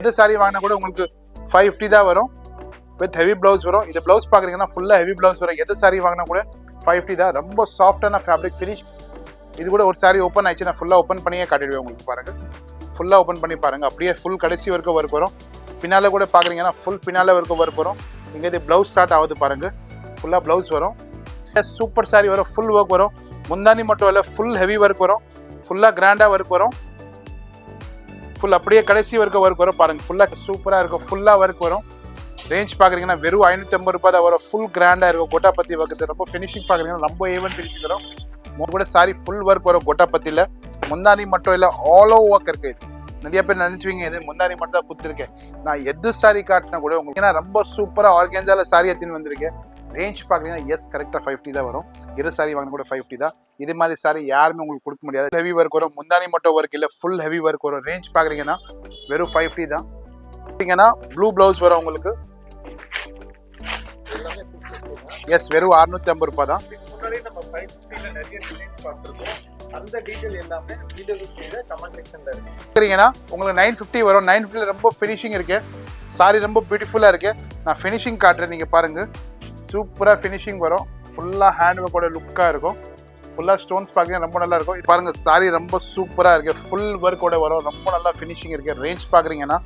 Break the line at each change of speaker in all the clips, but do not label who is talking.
இந்த சாரி வாங்கினா கூட உங்களுக்கு 550 தான் வரும். வித் ஹெவி பிளவுஸ் வரும். இது பிளவுஸ் பாக்குறீங்கன்னா ஃபுல்லா ஹெவி பிளவுஸ் வரும். எது சாரி வாங்கினா கூட 550 தான். ரொம்ப சாஃப்டான ஃபேப்ரிக் ஃபினிஷ். இது கூட ஒரு சாரி ஓப்பன் ஆயிடுச்சு, நான் ஃபுல்லா ஓப்பன் பண்ணியே காட்டிடுவேன் உங்களுக்கு. பாருங்க, ஃபுல்லா ஓப்பன் பண்ணி பாருங்க. அப்படியே ஃபுல் கடைசி வரைக்கும் ஒர்க் வரும். பின்னால கூட பாக்குறீங்கன்னா ஃபுல் பின்னால வரைக்கும் ஒர்க் வரும். இங்க இது பிளவுஸ் ஸ்டார்ட் ஆகுது பாருங்க. ஃபுல்லா பிளவுஸ் வரும். சூப்பர் சாரி வரும். ஃபுல் ஒர்க் வரும். முந்தானி மட்டும் இல்ல, ஃபுல் ஹெவி ஒர்க் வரும். ஃபுல்லா கிராண்டா ஒர்க் வரும். ஃபுல் அப்படியே கடைசி வரைக்கும் ஒர்க் வரும் பாருங்க. ஃபுல்லா சூப்பரா இருக்கும். ஃபுல்லா ஒர்க் வரும். ரேஞ்ச் பாக்குறீங்கன்னா வெறும் 550 ரூபாய் தான் வரும். ஃபுல் கிராண்டா இருக்கும். கோட்டாபத்தி ஒர்க் ரொம்ப ஃபினிஷிங் பாக்குறீங்கன்னா ரொம்ப ஏவன் ஃபினிஷிங் வரும். கூட சாரி ஃபுல் ஒர்க் வரும். கோட்டாபத்தியில முந்தானி மட்டும் இல்ல, ஆல் ஓவர் ஒர்க் இருக்கு. இது நிறைய பேர் நினைச்சுவீங்க இது முந்தானி மட்டும் தான் குத்துருக்கேன். நான் எது சாரி காட்டினா கூட உங்களுக்கு ஏன்னா ரொம்ப சூப்பரா ஆர்கேன்ஜால சாரி எடுத்துன்னு வந்திருக்கேன். ரேஞ்ச் பாக்குறீங்கன்னா எஸ் கரெக்டா 550 தான் வரும். இரு சாரி வாங்கினா கூட 550 தான். இது மாதிரி சாரி யாருமே உங்களுக்கு கொடுக்க முடியாது. ஹெவி ஒர்க் வரும். முந்தானி மட்டும் ஒர்க் இல்ல, ஃபுல் ஹெவி ஒர்க் வரும். ரேஞ்ச் பாக்குறீங்கன்னா வெறும் 550 தான். ப்ளூ பிளவுஸ் வரும் உங்களுக்கு. எஸ் வெறும் 650 ரூபாய் தான்.
நம்ம 550ல நிறைய டிசைன்ஸ் பார்த்திருக்கோம். அந்த டீடைல் எல்லாமே வீடியோல கமெண்ட் செக்ஷன்ல இருக்கு.
சரிங்கண்ணா, உங்களுக்கு 950 வரும். 950ல ரொம்ப ஃபினிஷிங் இருக்கு. சாரி ரொம்ப பியூட்டிஃபுல்லா இருக்கு. நான் ஃபினிஷிங் காட்டுறேன், நீங்க பாருங்க. சூப்பரா ஃபினிஷிங் வரும். ஃபுல்லா ஹேண்ட் ஒர்க்கோட லுக்கா இருக்கும். ஃபுல்லா ஸ்டோன்ஸ் பாக்குறீங்க ரொம்ப நல்லா இருக்கும். பாருங்க சாரி ரொம்ப சூப்பரா இருக்கு. ஃபுல் ஒர்க்கோட வரும். ரொம்ப நல்லா ஃபினிஷிங் இருக்கு. ரேஞ்ச் பாக்குறீங்கன்னா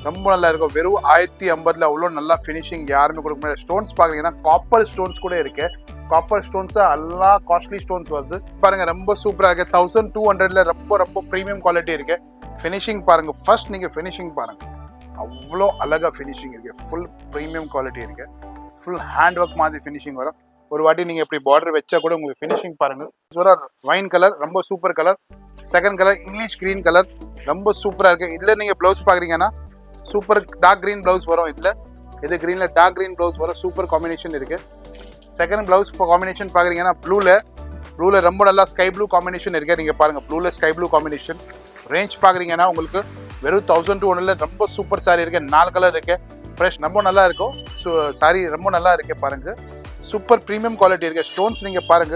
ரொம்ப நல்லா இருக்கும். வெறும் 1050ல அவ்வளோ நல்லா ஃபினிஷிங் யாருமே கொடுக்க முடியாது. ஸ்டோன்ஸ் பாக்குறீங்கன்னா காப்பர் ஸ்டோன்ஸ் கூட இருக்கு. காப்பர் ஸ்டோன்ஸ் எல்லாம் காஸ்ட்லி ஸ்டோன்ஸ் வருது. பாருங்க ரொம்ப சூப்பரா இருக்கு. 1200ல ரொம்ப ரொம்ப ப்ரீமியம் குவாலிட்டி இருக்கு. ஃபினிஷிங் பாருங்க. ஃபர்ஸ்ட் நீங்க ஃபினிஷிங் பாருங்க. அவ்வளோ அழகா ஃபினிஷிங் இருக்கு. ஃபுல் ப்ரீமியம் குவாலிட்டி இருக்கு. ஃபுல் ஹேண்ட் ஒர்க் மாதிரி ஃபினிஷிங் வரும். ஒரு வாட்டி நீங்க இப்படி பார்டர் வச்சா கூட உங்களுக்கு ஃபினிஷிங் பாருங்க. வைன் கலர் ரொம்ப super colour. Second colour English green colour ரொம்ப சூப்பரா இருக்கு. இதுல நீங்க பிளவுஸ் பாக்குறீங்கன்னா சூப்பர் டார்க் கிரீன் பிளவுஸ் வரும். இதுல இது கிரீன்ல டார்க் கிரீன் பிளவுஸ் வரும். சூப்பர் காம்பினேஷன் இருக்கு. செகண்ட் பிளவுஸ் காம்பினேஷன் பாக்குறீங்கன்னா ப்ளூல ரொம்ப நல்லா ஸ்கை ப்ளூ காம்பினேஷன் இருக்கு. நீங்க பாருங்க ப்ளூல ஸ்கை ப்ளூ காம்பினேஷன். ரேஞ்ச் பாக்குறீங்கன்னா உங்களுக்கு வெறும் 1200ல ரொம்ப சூப்பர் சாரி இருக்கு. 4 கலர் இருக்கு. ஃப்ரெஷ் ரொம்ப நல்லா இருக்கும். சாரி ரொம்ப நல்லா இருக்கு பாருங்க. சூப்பர் ப்ரீமியம் குவாலிட்டி இருக்கு. ஸ்டோன்ஸ் நீங்க பாருங்க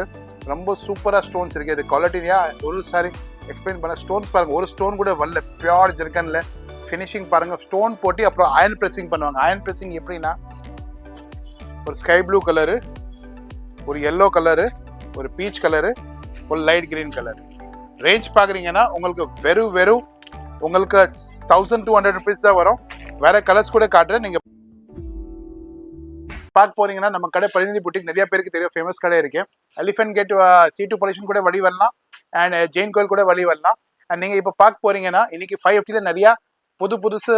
ரொம்ப சூப்பரா ஸ்டோன்ஸ் இருக்கு. இது குவாலிட்டியா ஒரு சாரி எக்ஸ்பிளைன் பண்ண. ஸ்டோன்ஸ் பாருங்க, ஒரு ஸ்டோன் கூட வரல. பியூர் ஜெர்கன்ல ஃபினிஷிங் பாருங்க. ஸ்டோன் போட்டு அப்புறம் அயன் பிரஸிங் பண்ணுவாங்க. அயன் பிரஸிங் எப்படின்னா ஒரு ஸ்கை ப்ளூ கலரு, ஒரு எல்லோ கலரு, ஒரு பீச் கலரு, ஒரு லைட் கிரீன் கலர். ரேஞ்ச் பாக்குறீங்கன்னா உங்களுக்கு வெறும் உங்களுக்கு 1200 ருபீஸ் தான் வரும். வேற கலர்ஸ் கூட காட்டுறேன். நீங்க பார்க்க போறீங்கன்னா நம்ம கடை பிரதிநிதி புட்டிக் நிறைய பேருக்கு தெரியும். ஃபேமஸ் கடை இருக்கு. எலிஃபென்ட் கேட் C2 பொலிஷன் கூட வழி வரலாம். அண்ட் ஜெயின் கோயில் கூட வழி வரலாம். அண்ட் நீங்க இப்ப பார்க்க போறீங்கன்னா இன்னைக்கு 550ல நிறைய புதுசு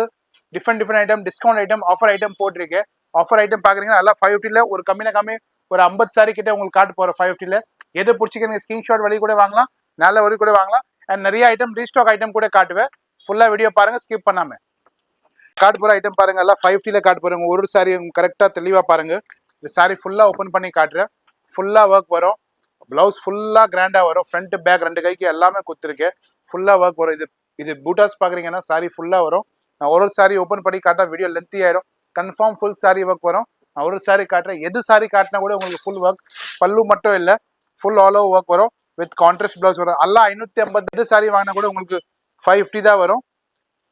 different item, discount item, offer item போட்டிருக்கு. ஆஃபர் ஐட்டம் பாக்குறீங்கன்னா எல்லாம் 550ல ஒரு கம்மி ஒரு 50 சாரி கிட்ட உங்களுக்கு காட்டு போறோம். 550ல எது பிடிச்சிக்க ஸ்கிரீன்ஷாட் வழி கூட வாங்கலாம், நல்ல வழி கூட வாங்கலாம். அண்ட் நிறைய ஐட்டம் ரீஸ்டாக் ஐட்டம் கூட காட்டுவேன். ஃபுல்லா வீடியோ பாருங்க, ஸ்கிப் பண்ணாம. காட்டு போற ஐட்டம் பாருங்க. எல்லாம் 550ல காட்டு போறேங்க. ஒரு சாரி கரெக்டா தெளிவா பாருங்க. இந்த சாரி ஃபுல்லா ஓப்பன் பண்ணி காட்டுறேன். ஃபுல்லா ஒர்க் வரும். பிளவுஸ் ஃபுல்லா கிராண்டா வரும். ஃப்ரண்ட் பேக் ரெண்டு கைக்கு எல்லாமே குத்துருக்கு. ஃபுல்லா ஒர்க் வரும். இது பூட்டாஸ் பாக்குறீங்கன்னா சாரி ஃபுல்லா வரும். நான் ஒரு சாரி ஓப்பன் பண்ணி காட்டா வீடியோ லென்த்தி ஆயிடும். கன்ஃபார்ம் ஃபுல் சாரி ஒர்க் வரும். நான் ஒரு சாரி காட்டுறேன். எது சாரி காட்டினா கூட உங்களுக்கு ஃபுல் ஒர்க். பல்லு மட்டும் இல்ல, ஃபுல் ஆல் ஓவர் ஒர்க் வரும். வித் கான்ட்ராஸ்ட் பிளவுஸ் வரும். எல்லாம் 550 சாரி வாங்கினா கூட உங்களுக்கு 550 தான் வரும்.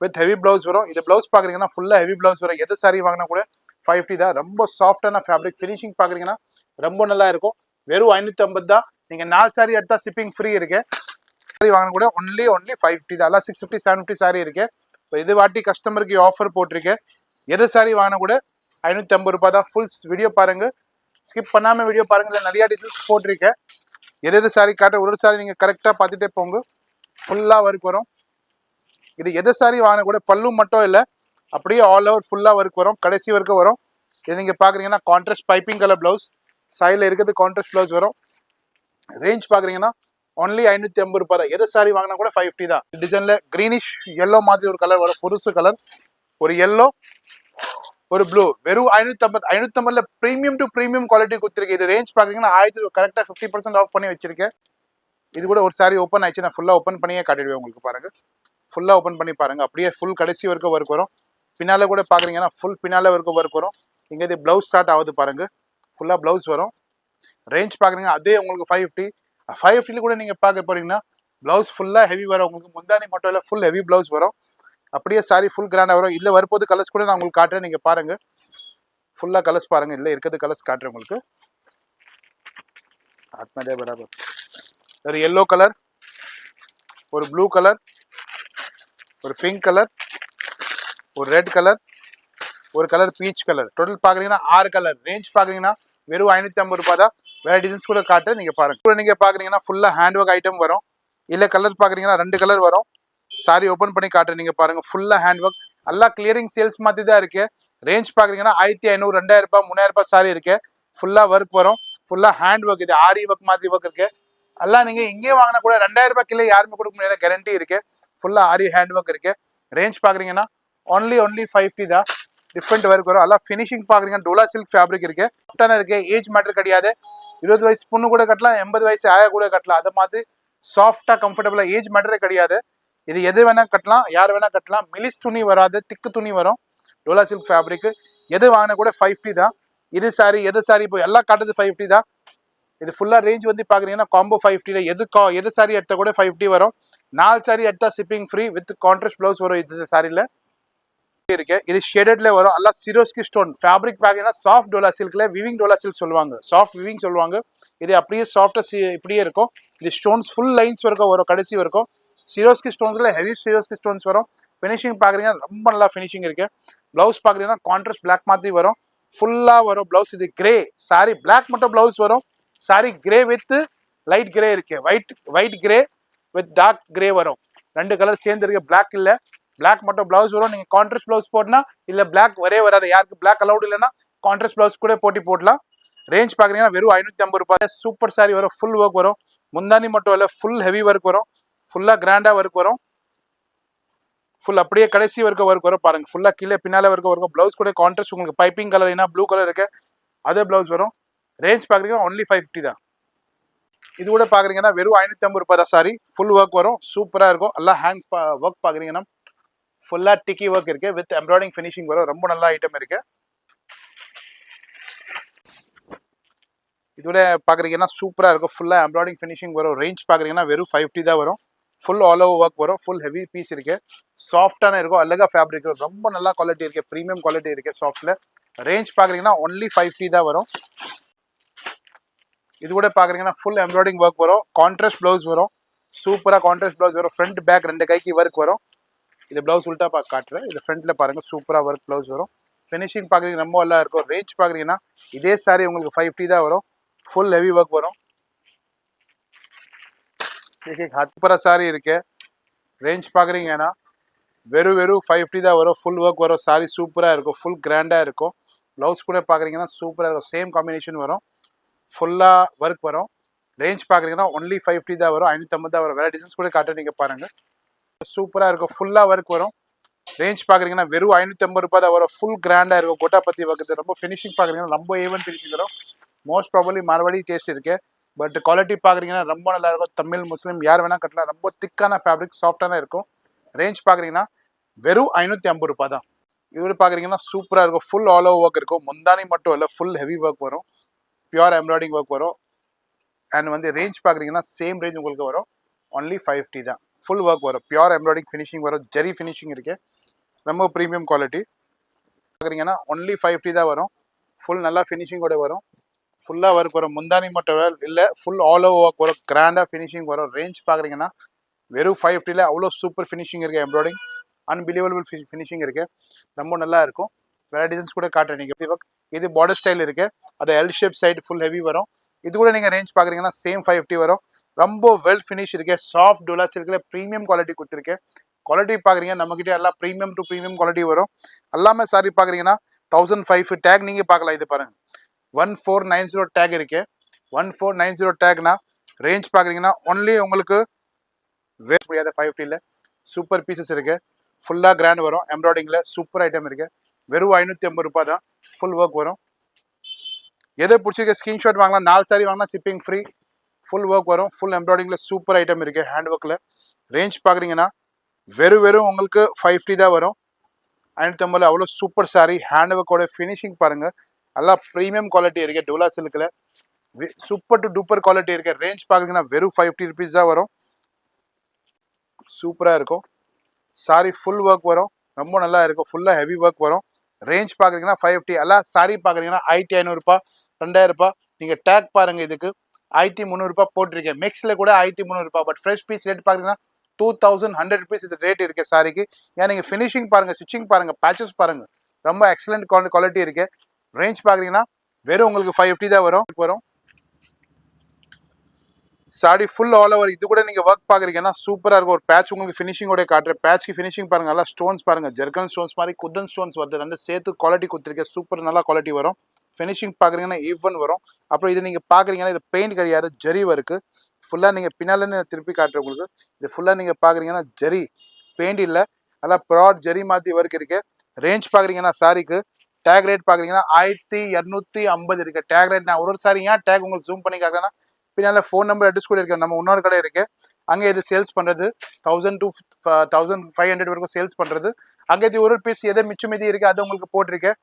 வித் ஹெவி பிளவுஸ் வரும். இது பிளவுஸ் பாக்குறீங்கன்னா ஃபுல்லா ஹெவி பிளவுஸ் வரும். எது சாரி வாங்கினா கூட 550 தான். ரொம்ப சாஃப்டான ஃபேப்ரிக். ஃபினிஷிங் பாக்குறீங்கன்னா ரொம்ப நல்லா இருக்கும். வெறும் 550 தான். நீங்க 4 சாரி எடுத்தா ஷிப்பிங் ஃப்ரீ இருக்கு. சாரி வாங்கினா கூட ஒன்லி 550 தான். எல்லாம் 650 750 சாரி இருக்கு. இது வாட்டி கஸ்டமருக்கு ஆஃபர் போட்டிருக்கு. எது சாரி வாங்கினா கூட 550 ரூபாய் தான். ஃபுல் வீடியோ பாருங்க, ஸ்கிப் பண்ணாம வீடியோ பாருங்க. நிறைய டிசைன்ஸ் போட்டிருக்கேன். எது சாரி காட்ட ஒரு சாரி நீங்க கரெக்டா பார்த்துட்டே போங்க. ஃபுல்லா ஒர்க் வரும். இது எது சாரி வாங்கினா கூட பல்லு மட்டும் இல்ல, அப்படியே ஆல் ஓவர் ஃபுல்லா ஒர்க் வரும். கடைசி வரைக்கும் வரும். இது நீங்க பாக்குறீங்கன்னா கான்ட்ராஸ்ட் பைப்பிங் கலர் பிளவுஸ். சைடுல இருக்கிறது கான்ட்ராஸ்ட் பிளவுஸ் வரும். ரேஞ்ச் பாக்குறீங்கன்னா ஒன்லி 550 ரூபாய் தான். எது சாரி வாங்கினா கூட 550 தான். டிசைன்ல கிரீனிஷ் எல்லோ மாதிரி ஒரு கலர் வரும். புதுசு கலர், ஒரு எல்லோ, ஒரு ப்ளூ. வெறும் 550ல பிரீமியம் டு பிரீமியம் குவாலிட்டி கொடுத்துருக்கு. இது ரேஞ்ச் பாக்குறீங்கன்னா 1000 கரெக்டா 50% ஆஃப் பண்ணி வச்சிருக்கேன். இது கூட ஒரு சாரி ஓப்பன் ஆயிடுச்சு, நான் ஃபுல்லா ஓப்பன் பண்ணியே காட்டிடுவேன் உங்களுக்கு. பாருங்க ஃபுல்லா ஓப்பன் பண்ணி பாருங்க. அப்படியே ஃபுல் கடைசி வரைக்கும் ஒர்க் வரும். பின்னால கூட பாக்குறீங்கன்னா ஃபுல் பின்னால வரைக்கும் ஒர்க் வரும். இங்க இது பிளவுஸ் ஸ்டார்ட் ஆகுது பாருங்க. ஃபுல்லா பிளவுஸ் வரும். ரேஞ்ச் பாக்குறீங்க அதே உங்களுக்கு 550 கூட நீங்க பார்க்க போறீங்கன்னா பிளவுஸ் ஃபுல்லா ஹெவி வரும். உங்களுக்கு முந்தானி மட்டும் இல்ல, ஃபுல் ஹெவி பிளவுஸ் வரும். அப்படியே சாரி ஃபுல் கிராண்டாக வரும். இல்லை வரப்போது கலர்ஸ் கூட நான் உங்களுக்கு காட்டுறேன், நீங்கள் பாருங்கள். ஃபுல்லாக கலர்ஸ் பாருங்கள், இல்லை இருக்கிறது கலர்ஸ் காட்டுறேன் உங்களுக்கு. ஆத்மதே பராபர் ஒரு எல்லோ கலர், ஒரு ப்ளூ கலர், ஒரு பிங்க் கலர், ஒரு ரெட் கலர், ஒரு கலர் பீச் கலர். டோட்டல் பார்க்குறீங்கன்னா 6 கலர். ரேஞ்ச் பார்க்குறீங்கன்னா வெறும் 550 ரூபாய் தான். வேறு டிசைன்ஸ் கூட காட்டுறேன், நீங்கள் பாருங்கள். இப்போ நீங்கள் பார்க்குறீங்கன்னா ஃபுல்லாக ஹேண்ட் ஒர்க் ஐட்டம் வரும். இல்லை கலர் பார்க்குறீங்கன்னா 2 கலர் வரும். சாரி ஓப்பன் பண்ணி காட்டுறேன், நீங்கள் பாருங்கள். ஃபுல்லாக ஹேண்ட் ஒர்க், எல்லாம் கிளியரிங் சேல்ஸ் மாதிரி தான் இருக்குது. ரேஞ்ச் பார்க்குறீங்கன்னா 1500, 2000 ரூபாய், 3000 ரூபாய் சாரி இருக்குது. ஃபுல்லாக ஒர்க் வரும், ஃபுல்லாக ஹேண்ட் ஒர்க். இது ஆரி ஒர்க் மாதிரி ஒர்க் இருக்குது. எல்லாம் நீங்கள் இங்கே வாங்கினா கூட 2000 ரூபாய் கிலோ யாருமே கொடுக்க முடியாத கேரண்டி இருக்குது. ஃபுல்லாக ஆரி ஹேண்ட் ஒர்க் இருக்குது. ரேஞ்ச் பார்க்குறீங்கன்னா ஒன்லி 550 தான். டிஃப்ரெண்ட் ஒர்க் வரும். எல்லாம் ஃபினிஷிங் பார்க்குறீங்கன்னா டோலா சில்க் ஃபேப்ரிக் இருக்குது. சாஃப்டான இருக்குது. ஏஜ் மேட்டர் கிடையாது. 20 வயசு பொண்ணு கூட கட்டலாம், 80 வயசு ஆயா கூட கட்டலாம். அது மாதிரி சாஃப்டாக கம்ஃபர்டபுளாக, ஏஜ் மேட்டரே கிடையாது. இது எது வேணால் கட்டலாம், யார் வேணால் கட்டலாம். மிலிஸ் துணி வராது, திக்கு துணி வரும். Dola silk fabric. எது வாங்கினா கூட 550 தான். இது சாரி, எது சாரி இப்போ எல்லாம் காட்டுறது 550 தான். இது ஃபுல்லாக ரேஞ்ச் வந்து பார்க்குறீங்கன்னா காம்போ 550. எது சாரி எடுத்தால் கூட 550 வரும். 4 சாரி எடுத்தால் shipping free with contrast blouse வரும். இது சாரியில் இருக்கு. இது ஷேடட்ல வரும். எல்லாம் சிரோஸ்கி ஸ்டோன் ஃபேப்ரிக் பாத்தீங்கன்னா சாஃப்ட் டோலா சில்க்ல விவிங் டோலா சில்க் சொல்லுவாங்க. சாஃப்ட் விவிங் சொல்லுவாங்க. இது அப்படியே சாஃப்டா இப்படியே இருக்கும். இது ஸ்டோன்ஸ் ஃபுல் லைன்ஸ் வரைக்கும் வரும், கடைசி வரைக்கும். சிரோஸ்கி ஸ்டோன்ஸ்ல ஹெவி சிரோஸ்கி ஸ்டோன்ஸ் வரும். ஃபினிஷிங் பாக்குறீங்கன்னா ரொம்ப நல்லா ஃபினிஷிங் இருக்கு. பிளவுஸ் பாக்குறீங்கன்னா கான்ட்ராஸ்ட் பிளாக் மாதிரி வரும். ஃபுல்லா வரும் பிளவுஸ். இது கிரே சாரி, பிளாக் மட்டும் பிளவுஸ் வரும். Sari grey with light grey இருக்கு. White grey with dark grey வரும். 2 கலர் சேர்ந்து இருக்கு. பிளாக் இல்ல, பிளாக் மட்டும் பிளவுஸ் வரும். நீங்க கான்ட்ராஸ்ட் பிளவுஸ் போடனா இல்ல பிளாக் வரே வராது. யாருக்கு பிளாக் அலௌட் இல்லைன்னா கான்ட்ராஸ்ட் பிளவுஸ் கூட போடலாம். ரேஞ்ச் பாக்குறீங்கன்னா வெறும் 550 ரூபாய். சூப்பர் சாரி வரும். ஃபுல் ஒர்க் வரும். முந்தானி மட்டும் இல்ல, ஃபுல் ஹெவி ஒர்க் வரும். ஃபுல்லா கிராண்டா ஒர்க் வரும். ஃபுல் அப்படியே கடைசி வரைக்கும் ஒர்க் வரும். பாருங்க, ஃபுல்லா கீழே பின்னால வரைக்கும் வரும். பிளவுஸ் கூட கான்ட்ராஸ்ட் உங்களுக்கு பைப்பிங் கலர் என்ன ப்ளூ கலர் இருக்கு, அதே பிளவுஸ் வரும். ரேஞ்ச் பாக்குறீங்கன்னா ஒன்லி 550 தான். இது கூட பாக்குறீங்கன்னா வெறும் 550 ரூபாய் தான். சாரி ஃபுல் ஒர்க் வரும். சூப்பரா இருக்கும். எல்லாம் ஹேண்ட் ஒர்க் பாக்குறீங்கன்னா ஃபுல்லா டிக்கி ஒர்க் இருக்கு வித் எம்ப்ராய்டிங் ஃபினிஷிங் வரும். ரொம்ப நல்ல ஐட்டம் இருக்கு. இதோட பாக்குறீங்கன்னா சூப்பரா இருக்கும். ஃபுல்லா எம்ப்ராய்டிங் ஃபினிஷிங் வரும். ரேஞ்ச் பாக்குறீங்கன்னா வெறும் 550 தான் வரும். ஃபுல் ஆல் ஓவர் ஒர்க் வரும். ஃபுல் ஹெவி பீஸ் இருக்கு. சாஃப்டான இருக்கும். அழகா ஃபேப்ரிக் ரொம்ப நல்ல குவாலிட்டி இருக்கு. ப்ரீமியம் குவாலிட்டி இருக்கு சாஃப்ட்ல. ரேஞ்ச் பாக்குறீங்கன்னா ஒன்லி 550 தான் வரும். இது கூட பாக்குறீங்கன்னா ஃபுல் எம்ப்ராய்டிங் ஒர்க் வரும். கான்ட்ராஸ்ட் பிளவுஸ் வரும். சூப்பரா கான்ட்ராஸ்ட் பிளவுஸ் வரும். ஃப்ரண்ட் பேக் 2 கைக்கு ஒர்க் வரும். இது பிளவுஸ் உல்ட்டா காட்டுறேன். இது ஃப்ரண்ட்ல பாருங்க, சூப்பரா ஒர்க் பிளவுஸ் வரும். ஃபினிஷிங் பாக்குறீங்க ரொம்ப நல்லா இருக்கும். ரேஞ்ச் பாக்குறீங்கன்னா இதே சாரி உங்களுக்கு 550 தான் வரும். ஃபுல் ஹெவி ஒர்க் வரும். சூப்பரா சாரி இருக்கு. ரேஞ்ச் பாக்குறீங்கன்னா வெறும் 550 தான் வரும். ஃபுல் ஒர்க் வரும். சாரி சூப்பரா இருக்கும். ஃபுல் கிராண்டா இருக்கும். பிளவுஸ் கூட பாக்குறீங்கன்னா சூப்பரா இருக்கும். சேம் காம்பினேஷன் வரும். ஃபுல்லா ஒர்க் வரும். ரேஞ்ச் பாக்குறீங்கன்னா ஒன்லி 550 தான் வரும். 550 தான் வரும். வேற டிசைன்ஸ் கூட காட்டுறேன், நீங்க பாருங்க. சூப்பரா இருக்கும். ஃபுல்லா ஒர்க் வரும். ரேஞ்ச் பாக்குறீங்கன்னா வெறும் 550 ரூபாய் தான் வரும். ஃபுல் கிராண்டா இருக்கும். கோட்டாபத்தி வர்க்கு ரொம்ப ஃபினிஷிங் பாக்குறீங்கன்னா ரொம்ப ஏவன் ஃபினிஷிங் வரும். மோஸ்ட் ப்ராபப்லி மார்வாடி டேஸ்ட் இருக்கு. பட் குவாலிட்டி பாக்குறீங்கன்னா ரொம்ப நல்லா இருக்கும். தமிழ் முஸ்லீம் யார் வேணா கட்டலாம். ரொம்ப திக்கான ஃபேப்ரிக், சாஃப்டான இருக்கும். ரேஞ்ச் பாக்குறீங்கன்னா வெறும் 550 ரூபாய் தான். இதோட பாக்குறீங்கன்னா சூப்பரா இருக்கும். ஃபுல் ஆல் ஓவர் ஒர்க் இருக்கும். முந்தானி மட்டும் இல்ல, ஃபுல் ஹெவி ஒர்க் வரும். பியூர் எம்ப்ராய்டிங் ஒர்க் வரும். அண்ட் வந்து ரேஞ்ச் பாக்குறீங்கன்னா சேம் ரேஞ்ச் உங்களுக்கு வரும். ஒன்லி 550 தான். ஃபுல் ஒர்க் வரும். பியூர் எம்ப்ராய்டிங் ஃபினிஷிங் வரும். ஜெரி ஃபினிஷிங் இருக்கு. ரொம்ப ப்ரீமியம் குவாலிட்டி பார்க்குறீங்கன்னா ஒன்லி 550 தான் வரும். ஃபுல் நல்லா ஃபினிஷிங்கோட வரும். ஃபுல்லாக ஒர்க் வரும். முந்தானி மட்டும் இல்லை, ஃபுல் ஆல் ஓவர் ஒர்க் வரும். கிராண்டாக ஃபினிஷிங் வரும். ரேஞ்ச் பார்க்குறீங்கன்னா வெறும் 550 அவ்வளோ சூப்பர் ஃபினிஷிங் இருக்குது. எம்ப்ராய்டிங் அன்பிலீவபிள் ஃபினிஷிங் இருக்குது. ரொம்ப நல்லா இருக்கும். வேறு டிசைன்ஸ் கூட காட்டுறேன் நீங்கள். இது பார்டர் ஸ்டைல் இருக்குது. அது L shape side full heavy வரும். இது கூட நீங்கள் ரேஞ்ச் பார்க்குறீங்கன்னா சேம் 550 வரும். ரொம்ப வெல் ஃபினிஷ் இருக்கு. சாஃப்ட் டோலா சில்க்ல ப்ரீமியம் குவாலிட்டி கொடுத்துருக்கேன். குவாலிட்டி பார்க்குறீங்க நம்மகிட்ட எல்லாம் ப்ரீமியம் டு ப்ரீமியம் குவாலிட்டி வரும். எல்லாமே சாரி பார்க்குறீங்கன்னா 1005 டேக் நீங்கள் பார்க்கலாம். இது பாருங்க 1490 டேக் இருக்கு. 1490 டேக்னா ரேஞ்ச் பார்க்குறீங்கன்னா ஒன்லி உங்களுக்கு வேஸ்ட் முடியாத 550 சூப்பர் பீசஸ் இருக்கு. ஃபுல்லாக கிராண்ட் வரும். எம்ப்ராய்டிங்கில் சூப்பர் ஐட்டம் இருக்கு. வெறும் 550 ரூபாய் தான். ஃபுல் ஒர்க் வரும். எதை பிடிச்சிருக்க ஸ்க்ரீன்ஷாட் வாங்கலாம். 4 சாரி வாங்கினா ஷிப்பிங் ஃப்ரீ. ஃபுல் ஒர்க் வரும். ஃபுல் எம்ப்ராய்டிங்கில் சூப்பர் ஐட்டம் இருக்கு. ஹேண்ட் ஒர்க்கில் ரேஞ்ச் பார்க்குறீங்கன்னா வெறும் உங்களுக்கு 550 தான் வரும். 550 அவ்வளோ சூப்பர் சாரி. ஹேண்ட் ஒர்க்கோட ஃபினிஷிங் பாருங்க. எல்லாம் ப்ரீமியம் குவாலிட்டி இருக்கு. டோலா சில்கில் சூப்பர் டு டூப்பர் குவாலிட்டி இருக்கு. ரேஞ்ச் பார்க்குறீங்கன்னா வெறும் 550 ருபீஸ் தான் வரும். சூப்பராக இருக்கும். சாரி ஃபுல் ஒர்க் வரும், ரொம்ப நல்லா இருக்கும், ஃபுல்லாக ஹெவி ஒர்க் வரும். ரேஞ்ச் பார்க்குறீங்கன்னா 550. எல்லாம் சாரி பார்க்குறீங்கன்னா 1500 2000. நீங்கள் டேக் பாருங்க, இதுக்கு 1300 போட்டிருக்கேன். மிக்ஸில் கூட 1300. பட் ஃப்ரெஷ் பீஸ் ரேட் பார்க்குறீங்கன்னா 2100 rupees இது ரேட் இருக்கு சாரிக்கு. ஏன் நீங்கள் ஃபினிஷிங் பாருங்க, ஸ்டிச்சிங் பாருங்க, பேச்சஸ் பாருங்க, ரொம்ப எக்ஸலண்ட் குவாலிட்டி இருக்கு. ரேஞ்ச் பார்க்குறீங்கன்னா வெறும் உங்களுக்கு 550 தான் வரும். Sorry full all over. இது கூட நீங்க ஒர்க் பாக்குறீங்கன்னா சூப்பரா இருக்கும். ஒரு பேட்ச் உங்களுக்கு ஃபினிஷிங்கோட காட்டுறேன். பேட்ச்க்கு ஃபினிஷிங் பாருங்க, நல்லா ஸ்டோன்ஸ் பாருங்க, ஜெர்கன் ஸ்டோன்ஸ் மாதிரி குந்தன் ஸ்டோன்ஸ் வருது. ரெண்டு சேர்த்து குவாலிட்டி கொடுத்துருக்கேன், சூப்பர் நல்லா குவாலிட்டி வரும். ஃபினிஷிங் பாக்குறீங்கன்னா ஈவன் வரும். அப்புறம் இது நீங்க பாக்குறீங்கன்னா இது பெயிண்ட் கிடையாது, ஜரி ஒர்க்கு. ஃபுல்லா நீங்க பின்னால இருந்து திருப்பி காட்டுறேன் உங்களுக்கு. இது ஃபுல்லா நீங்க பாக்குறீங்கன்னா ஜரி, பெயிண்ட் இல்ல, நல்லா ப்ராட் ஜரி மாதிரி ஒர்க் இருக்கு. ரேஞ்ச் பாக்குறீங்கன்னா சாரிக்கு டேக் ரேட் பாக்குறீங்கன்னா 1250 இருக்கு டேக் ரேட். நான் ஒரு சாரி ஏன் டேக் உங்களுக்கு ஜூம் பண்ணி காட்டுறேன்னா, பின்னால ஃபோன் நம்பர் அட்ரஸ் கூட இருக்கு. நம்ம இன்னொரு கடை இருக்கு, அங்கே இது சேல்ஸ் பண்றது 1000 to 1500 வரைக்கும் சேல்ஸ் பண்றது. அங்கே இது ஒரு பீஸ் எதை மிச்சம் மீதி இருக்கு அது உங்களுக்கு போட்டிருக்கேன்.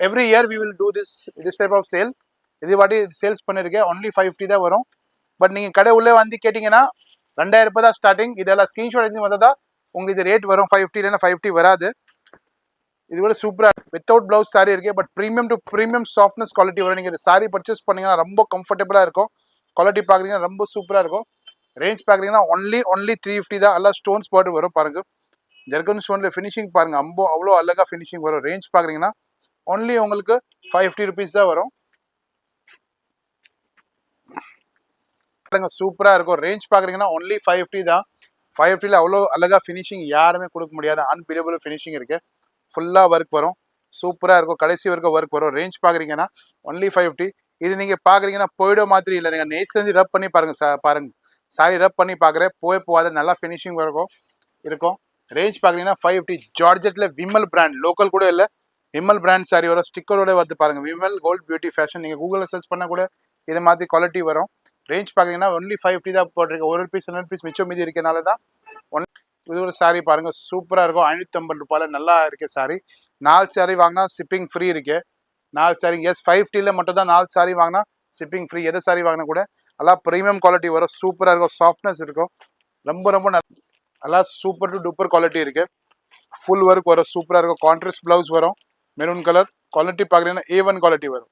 Every year we will do this type of sale. இது வாட்டி சேல்ஸ் பண்ணிருக்கேன். ஒன்லி 550 தான் வரும். பட் நீங்க கடை உள்ளே வந்து கேட்டீங்கன்னா 2000 ரூபாய் தான் ஸ்டார்டிங். இதெல்லாம் ஸ்கிரீன்ஷாட் எடுத்து வந்ததா உங்களுக்கு இது ரேட் வரும். 550 இல்லைன்னா 550 வராது. இது விட சூப்பரா வித்தவுட் பிளவுஸ் சாரி இருக்கு. But premium to premium softness quality வரும். நீங்க இந்த சாரி பர்ச்சேஸ் பண்ணீங்கன்னா ரொம்ப கம்ஃபர்டபுளா இருக்கும். குவாலிட்டி பாக்குறீங்கன்னா ரொம்ப சூப்பரா இருக்கும். ரேஞ்ச் பாக்குறீங்கன்னா ஒன்லி 350 தான். எல்லாம் ஸ்டோன்ஸ் போட்டு வரும் பாருங்க. ஜெர்கன் ஸ்டோன்ல ஃபினிஷிங் பாருங்க, அவ்வளோ அழகா ஃபினிஷிங் வரும். ரேஞ்ச் பாக்குறீங்கன்னா ஒன்லி உங்களுக்கு 550 rupees தான் வரும். சூப்பரா இருக்கும். ரேஞ்ச் பாக்குறீங்கன்னா ஒன்லி 550 தான். 550ல அவ்வளோ அழகா ஃபினிஷிங் யாருமே கொடுக்க முடியாது. அன்பீடபிள் ஃபினிஷிங் இருக்கு. ஃபுல்லா ஒர்க் வரும், சூப்பரா இருக்கும். கடைசி வரைக்கும் ஒர்க் வரும். ரேஞ்ச் பாக்குறீங்கன்னா ஒன்லி 550. இது நீங்க பாக்குறீங்கன்னா போயிட மாதிரி இல்லை, நீங்க நெய்ஸ்ல இருந்து ரப் பண்ணி பாருங்க. பாருங்க சாரி ரப் பண்ணி பாக்குறேன், போகாத நல்லா ஃபினிஷிங் இருக்கும். ரேஞ்ச் பாக்குறீங்கன்னா 550. ஜார்ஜெட்ல விமல் பிராண்ட், லோக்கல் கூட இல்லை, விமல் பிராண்ட் சாரி வரும். ஸ்டிக்கரோட வந்து பாருங்க, விமல் கோல்ட் பியூட்டி ஃபேஷன். நீங்க கூகுள்ல சர்ச் பண்ண கூட இது மாதிரி குவாலிட்டி வரும். ரேஞ்ச் பாக்குறீங்கன்னா ஒன்லி 550 தான் போட்டிருக்கு. ஒரு பீஸ் 2 பீஸ் மிச்சம் மீதி இருக்கனால தான். இது ஒரு சாரி பாருங்க, சூப்பரா இருக்கும். 550 ரூபாயில நல்லா இருக்கு சாரி. 4 சாரி வாங்கினா ஷிப்பிங் ஃப்ரீ இருக்கு. 4 சாரி எஸ் 550ல மட்டும் தான் 4 சாரி வாங்கினா ஷிப்பிங் ஃப்ரீ. எது சாரி வாங்கினா கூட நல்லா ப்ரீமியம் குவாலிட்டி வரும். சூப்பரா இருக்கும், சாஃப்ட்னஸ் இருக்கும், ரொம்ப நல்லா சூப்பர் டு டூப்பர் குவாலிட்டி இருக்கு. ஃபுல் ஒர்க் வரும், சூப்பரா இருக்கும். கான்ட்ராஸ்ட் பிளவுஸ் வரும், மெரூன் கலர். குவாலிட்டி பாக்குறீங்கன்னா A1 குவாலிட்டி வரும்.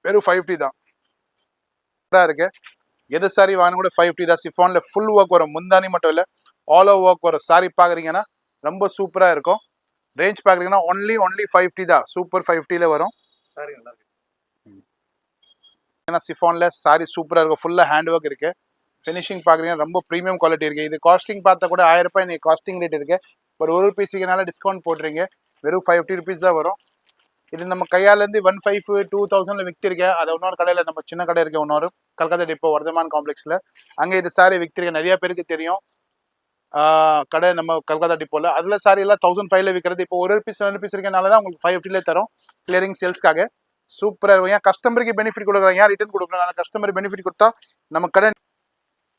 வெறும் 550 தான் இருக்கு. எது சாரி வாங்கினா கூட 550 தான். சிஃபான்ல ஃபுல் ஒர்க் வரும், முந்தானி மட்டும் இல்ல ஆல் ஓவர் ஒர்க் வரும். சாரி பாக்குறீங்கன்னா ரொம்ப சூப்பரா இருக்கும். ரேஞ்ச் பாக்குறீங்கன்னா ஒன்லி 550 தான். சூப்பர் 550ல வரும்.
சாரி நல்லா இருக்கு.
ஏன்னா சிஃபான்ல சாரி சூப்பரா இருக்கும், ஃபுல்லா ஹேண்ட் ஒர்க் இருக்கு. ஃபினிஷிங் பாக்குறீங்கன்னா ரொம்ப ப்ரீமியம் குவாலிட்டி இருக்கு. இது காஸ்டிங் பார்த்தா கூட 1000 ரூபாய் நீ காஸ்டிங் ரேட் இருக்கு. பட் ஒரு பீஸுக்குனால டிஸ்கவுண்ட் போட்டுறீங்க, வெறும் 550 rupees தான் வரும். இது நம்ம கையால இருந்து 1500 2000ல வித்திருக்கேன். அது இன்னொரு கடையில, நம்ம சின்ன கடை இருக்கு இன்னொரு கல்கத்தா டிப்போ வர்தமான் காம்ப்ளெக்ஸ்ல, அங்க இது சாரி வித்திருக்கேன். நிறைய பேருக்கு தெரியும் கடை நம்ம கல்கத்தா டிப்போல. அதுல சாரி எல்லாம் 1500ல விற்கிறது. இப்போ ஒரு பீஸ் 2 பீஸ் இருக்கனால தான் உங்களுக்கு 550ல தரும், கிளியரிங் சேல்ஸ்க்காக. சூப்பரா இருக்கும். ஏன் கஸ்டமருக்கு பெனிஃபிட் கொடுக்குறாங்க, ஏன் ரிட்டர்ன் கொடுக்குறாங்க. கஸ்டமர் பெனிஃபிட் கொடுத்தா நம்ம கடை.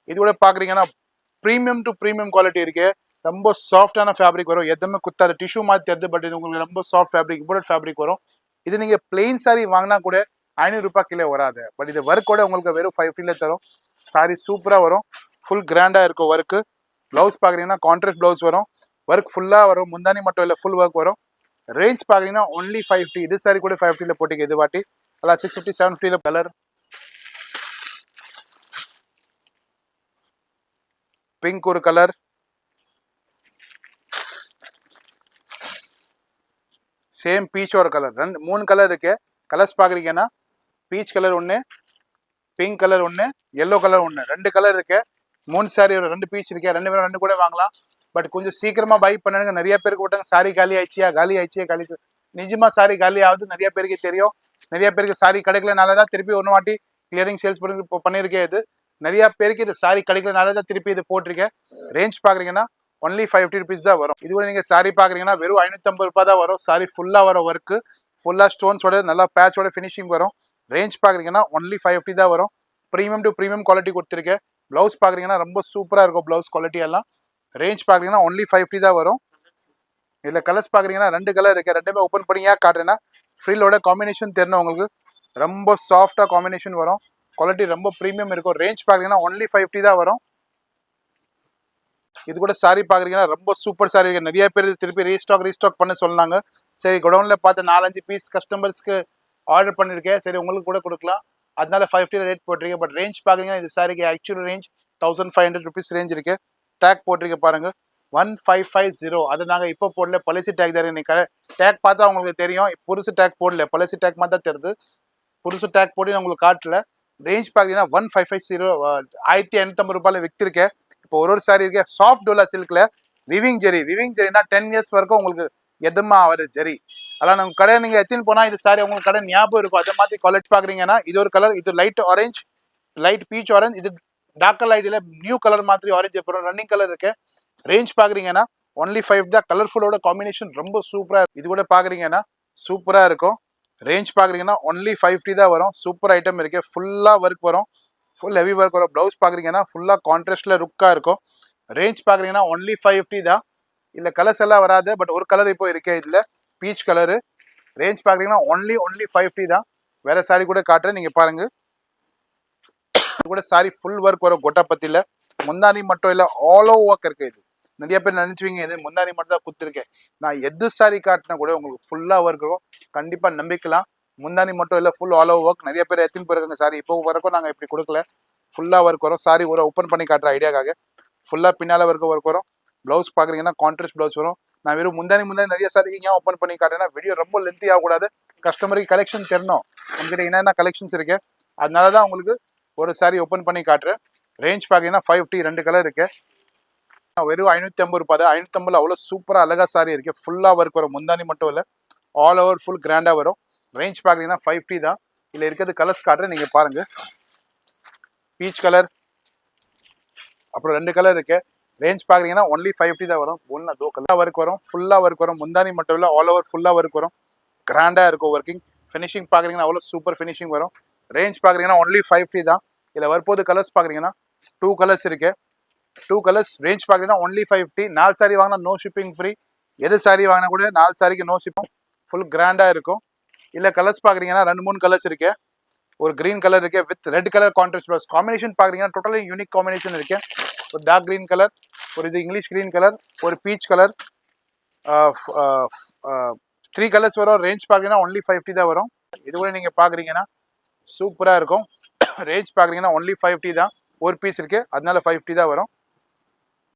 இது கூட பாக்குறீங்கன்னா ப்ரீமியம் டு ப்ரீமியம் குவாலிட்டி இருக்கு. ரொம்ப சாஃப்டான ஃபேப்ரிக் வரும், எதுவுமே குத்தாது. டிஷ்யூ மாதிரி தெரியுது, பட் இது உங்களுக்கு ரொம்ப சாஃப்ட் ஃபேப்ரிக், இம்போர்ட் ஃபேப்ரிக் வரும். இது நீங்க பிளெயின் சாரி வாங்கினா கூட 500 ரூபாய் கிலோ வராது. பட் இது ஒர்க்கோட உங்களுக்கு வெறும் 550ல தரும். சாரி சூப்பரா வரும், ஃபுல் கிராண்டா இருக்கும் ஒர்க்கு. பிளவுஸ் பாக்குறீங்கன்னா கான்ட்ராஸ்ட் பிளவுஸ் வரும், ஒர்க் ஃபுல்லா வரும், முந்தானி மட்டும் இல்ல ஃபுல் ஒர்க் வரும். ரேஞ்ச் பாக்குறீங்கன்னா ஒன்லி 550. இது சாரி கூட 550ல போட்டிங்க. இது வாட்டி அல்ல 650 750ல கலர். பிங்க் ஒரு கலர், சேம் பீச் ஒரு கலர். 3 கலர் இருக்கு. கலர்ஸ் பாக்குறீங்கன்னா பீச் கலர் ஒன்று, பிங்க் கலர் ஒன்று, எல்லோ கலர் ஒன்று, 2 கலர் இருக்கு. 3 சாரி ஒரு 2 பீச் இருக்கு. 2 பேரும் 2 கூட வாங்கலாம். பட் கொஞ்சம் சீக்கிரமா பை பண்ணுங்க. நிறைய பேருக்கு விட்டாங்க சாரி காலி ஆயிடுச்சியா. நிஜமா சாரி காலி ஆகுது, நிறைய பேருக்கு தெரியும். நிறைய பேருக்கு சாரி கிடைக்கலனால தான் திருப்பி ஒன்று வாட்டி கிளியரிங் சேல்ஸ் பண்ணிருக்கேன். இது நிறைய பேருக்கு இது சாரி கிடைக்கலனால தான் திருப்பி இது போட்டிருக்கேன். ரேஞ்ச் பாக்குறீங்கன்னா ஒன்லி 550 rupees தான் வரும். இதுவரை நீங்க சாரி பாக்குறீங்கன்னா வெறும் 550 ரூபாய் தான் வரும். சாரி ஃபுல்லா வரும், ஒர்க்கு ஃபுல்லா ஸ்டோன்ஸோட நல்லா பேட்சோட ஃபினிஷிங் வரும். ரேஞ்ச் பாக்குறீங்கன்னா ஒன்லி 550 தான் வரும். ப்ரீமியம் டு ப்ரீமியம் குவாலிட்டி கொடுத்துருக்கேன். பிளவுஸ் பாக்குறீங்கன்னா ரொம்ப சூப்பரா இருக்கும், பிளவுஸ் குவாலிட்டி எல்லாம். ரேஞ்ச் பாக்குறீங்கன்னா ஒன்லி 550 தான் வரும். இதுல கலர்ஸ் பாக்குறீங்கன்னா 2 கலர் இருக்கு. 2மே ஓப்பன் பண்ணி ஏன் காட்டுறேன்னா ஃப்ரீலோட காம்பினேஷன் தெரியணும் உங்களுக்கு. ரொம்ப சாஃப்டா காம்பினேஷன் வரும், குவாலிட்டி ரொம்ப ப்ரீமியம் இருக்கும். ரேஞ்ச் பாக்குறீங்கன்னா ஒன்லி 550 தான் வரும். இது கூட சாரி பாக்குறீங்கன்னா ரொம்ப சூப்பர் சாரி இருக்கு. நிறைய பேர் திருப்பி ரீஸ்டாக் பண்ண சொன்னாங்க. சரி குடவுன்ல பார்த்து 4-5 பீஸ் கஸ்டமர்ஸ்க்கு ஆர்டர் பண்ணிருக்கேன். சரி உங்களுக்கு கூட கொடுக்கலாம், அதனால 550 ரேட் போட்டிருக்கேன். பட் ரேஞ்ச் பாக்குறீங்கன்னா இந்த சாரிக்கு ஆக்சுவல் ரேஞ்ச் 1500 ருபீஸ் ரேஞ்ச் இருக்கு. டேக் போட்டிருக்க பாருங்க 1550. அது நாங்க இப்போ போடல, பழசு டேக் தான் இருக்கு. டேக் பார்த்தா உங்களுக்கு தெரியும், புதுசு டேக் போடல, பழசு டேக் மாதிரி தான் தெரியுது. புதுசு டேக் போட்டு நான் உங்களுக்கு காட்டல. ரேஞ்ச் பாத்தீங்கன்னா 1550, 1550 ரூபாயில வித்திருக்கேன். இப்போ ஒரு சாரி இருக்கு சாஃப்ட் டோலா சில்க்ல விவிங் ஜெரினா 10 இயர்ஸ் வரைக்கும் உங்களுக்கு எதுமா ஆகுது ஜெரி. அதெல்லாம் நம்ம கடை நீங்க எத்தின்னு போனா இது சாரி உங்களுக்கு கடை ஞாபகம் இருக்கும். அதை மாதிரி குவாலிட்டி பாக்குறீங்கன்னா இது ஒரு கலர், இது light orange, light beach orange, இது டார்க்கர் லைட்ல நியூ கலர் மாதிரி ஆரஞ்சு அப்புறம் ரன்னிங் கலர் இருக்கு. ரேஞ்ச் பாக்குறீங்கன்னா ஒன்லி 5 தான். கலர்ஃபுல்லோட காம்பினேஷன் ரொம்ப சூப்பரா. இது கூட பாக்குறீங்கன்னா சூப்பரா இருக்கும். ரேஞ்ச் பாக்குறீங்கன்னா ஒன்லி 550 தான் வரும். சூப்பர் ஐட்டம் இருக்கு. ஃபுல்லா ஒர்க் வரும், ஃபுல் ஹெவி ஒர்க் வரும். பிளவுஸ் பாக்குறீங்கன்னா ஃபுல்லா கான்ட்ராஸ்ட்ல லுக்கா இருக்கும். ரேஞ்ச் பாக்குறீங்கன்னா ஒன்லி 550 தான். இல்ல கலர்ஸ் எல்லாம் வராது, பட் ஒரு கலர் இப்போ இருக்கு இதுல, பீச் கலரு. ரேஞ்ச் பாக்குறீங்கன்னா ஒன்லி 550 தான். வேற சாரி கூட காட்டுறேன், நீங்க பாருங்க. இது கூட சாரி ஃபுல் ஒர்க் வரும். கொட்டாப்பத்தில முந்தானி மட்டும் இல்ல, ஆல் ஓவர் ஒர்க் இருக்கு. இது நிறைய பேர் நினைச்சுவீங்க இது முந்தானி மட்டும் தான் குத்துருக்கேன். நான் எது சாரி காட்டினா கூட உங்களுக்கு ஃபுல்லா ஒர்க் இருக்கும். கண்டிப்பா நம்பிக்கலாம். முந்தானி மட்டும் இல்ல, ஃபுல் ஆல் ஓவர் ஒர்க். நிறைய பேர் எத்தின்னு போயிருக்காங்க சாரி, இப்போ வரைக்கும் நாங்க இப்படி கொடுக்கல. ஃபுல்லா ஒர்க் வரும். சாரி ஒரு ஓப்பன் பண்ணி காட்டுற ஐடியாக்காக ஃபுல்லா பின்னால ஒர்க் வரும். பிளவுஸ் பாக்குறீங்கன்னா கான்ட்ராஸ்ட் பிளவுஸ் வரும். நான் வெறும் முந்தானி நிறைய சாரி ஏன் ஓப்பன் பண்ணி காட்டுறேன்னா வீடியோ ரொம்ப லென்த்தி ஆகக்கூடாது. கஸ்டமருக்கு கலெக்ஷன் தெரியணும் உங்ககிட்ட என்னென்ன கலெக்ஷன்ஸ் இருக்கு. அதனாலதான் உங்களுக்கு ஒரு சாரி ஓப்பன் பண்ணி காட்டுறேன். ரேஞ்ச் பாத்தீங்கன்னா 550, 2 கலர் இருக்கு. வெறும் 550 ரூபாய் தான். 550 அவ்வளவு சூப்பரா அழகா சாரி இருக்கு. ஃபுல்லா ஒர்க் வரும். முந்தானி மட்டும் இல்ல, ஆல் ஓவர் ஃபுல் கிராண்டா வரும். ரேஞ்ச் பாத்தீங்கன்னா 550 தான். இதுல இருக்கிறது கலர்ஸ் காட்டுறேன், நீங்க பாருங்க. பீச் கலர், அப்புறம் 2 கலர் இருக்கு. ரேஞ்ச் பாக்குறீங்கன்னா ஒன்லி 550 தான் வரும். ஒன்னு தோ கலர் ஒர்க் வரும், ஃபுல்லா ஒர்க் வரும். முந்தானி மட்டும் இல்ல, ஆல் ஓவர் ஃபுல்லா ஒர்க் வரும். கிராண்டா இருக்கும் ஒர்க்கிங். ஃபினிஷிங் பாக்குறீங்கன்னா அவ்வளவு சூப்பர் ஃபினிஷிங் வரும். ரேஞ்ச் பாக்குறீங்கன்னா ஒன்லி 550 தான். இதுல வரப்போது கலர்ஸ் பாக்குறீங்கன்னா 2 கலர்ஸ் இருக்கு. 2 கலர்ஸ். ரேஞ்ச் பாக்குறீங்கன்னா ஒன்லி 550. 4 சாரி வாங்கினா நோ ஷிப்பிங் ஃப்ரீ. எது சாரி வாங்கினா கூட 4 சாரிக்கு நோ ஷிப்பிங். ஃபுல் கிராண்டா இருக்கும். இல்ல கலர்ஸ் பாக்குறீங்கன்னா 2-3 கலர்ஸ் இருக்கு. ஒரு கிரீன் கலர் இருக்கு with red colour contrast plus combination பாக்குறீங்கன்னா டோட்டலி யூனிக் காம்பினேஷன் இருக்கு. ஒரு டார்க் கிரீன் கலர், ஒரு இது இங்கிலீஷ் கிரீன் கலர், ஒரு பீச் கலர், 3 கலர்ஸ் வரும். ரேஞ்ச் பாக்குறீங்கன்னா ஒன்லி 550 தான் வரும். இது கூட நீங்க பாக்குறீங்கன்னா சூப்பரா இருக்கும். ரேஞ்ச் பாக்குறீங்கன்னா ஒன்லி 550 தான். ஒரு பீஸ் இருக்கு, அதனால 550 தான் வரும்.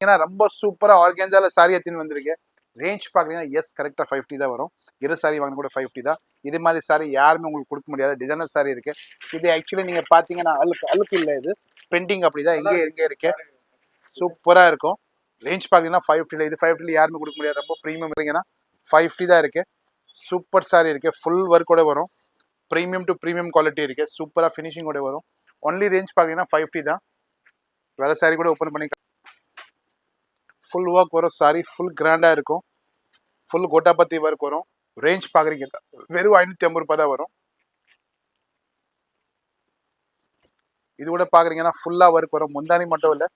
ஏன்னா ரொம்ப சூப்பரா ஆர்கேன்ஜால சாரி எத்தின்னு வந்திருக்கு. ரேஞ்ச் பாக்குறீங்கன்னா எஸ் கரெக்டா 550 தான் வரும். இரு சாரி வாங்க கூட 550 தான். இது மாதிரி சாரி யாருமே உங்களுக்கு கொடுக்க முடியாது. டிசைனர் சாரி இருக்கு. இது ஆக்சுவலி நீங்க பாத்தீங்கன்னா அழுக்கு இல்ல, இது பெயிண்டிங் அப்படிதான் எங்க இருக்கு. சூப்பரா இருக்கும். ரேஞ்ச் பாத்தீங்கன்னா 550. இது 550 யாருமே கொடுக்க முடியாது. ரொம்ப ப்ரீமியம் இல்லைங்கன்னா 550 தான் இருக்கு. சூப்பர் சாரி இருக்கு. ஃபுல் ஒர்க்கோட வரும். ப்ரீமியம் டு ப்ரீமியம் குவாலிட்டி இருக்கு. சூப்பரா ஃபினிஷிங்கோட வரும். ஒன்லி ரேஞ்ச் பாத்தீங்கன்னா 550 தான். வேற சாரி கூட ஓப்பன் பண்ணி ஃபுல் ஒர்க் வரும். சாரி ஃபுல் கிராண்டா இருக்கும். ஃபுல் கோட்டாபத்தி ஒர்க் வரும். ரேஞ்ச் பாக்குறீங்க வெறும் 550 ரூபாய் தான் வரும். இது கூட பாக்குறீங்கன்னா ஃபுல்லா ஒர்க் வரும். முந்தானி மட்டும் இல்ல,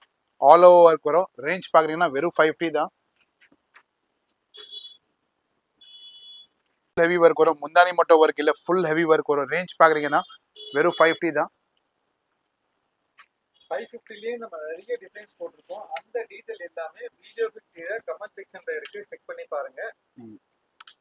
ஆல் ஓவர் ஒர்க் வரும். ரேஞ்ச் பாக்குறீங்கன்னா வெறும் 550 தான். ஹெவி ஒர்க் வரும். முந்தானி மட்டும் ஒர்க் இல்ல, ஃபுல் ஹெவி ஒர்க் வரும். ரேஞ்ச் பாக்குறீங்கன்னா வெறும் 550 தான்.
550லயே நம்ம நிறைய டிசைன்ஸ் போட்டிருக்கோம். அந்த டீடைல் எல்லாமே வீடியோக்கு கீழே கமெண்ட் செக்ஷன்ல இருக்கு, செக் பண்ணி பாருங்க.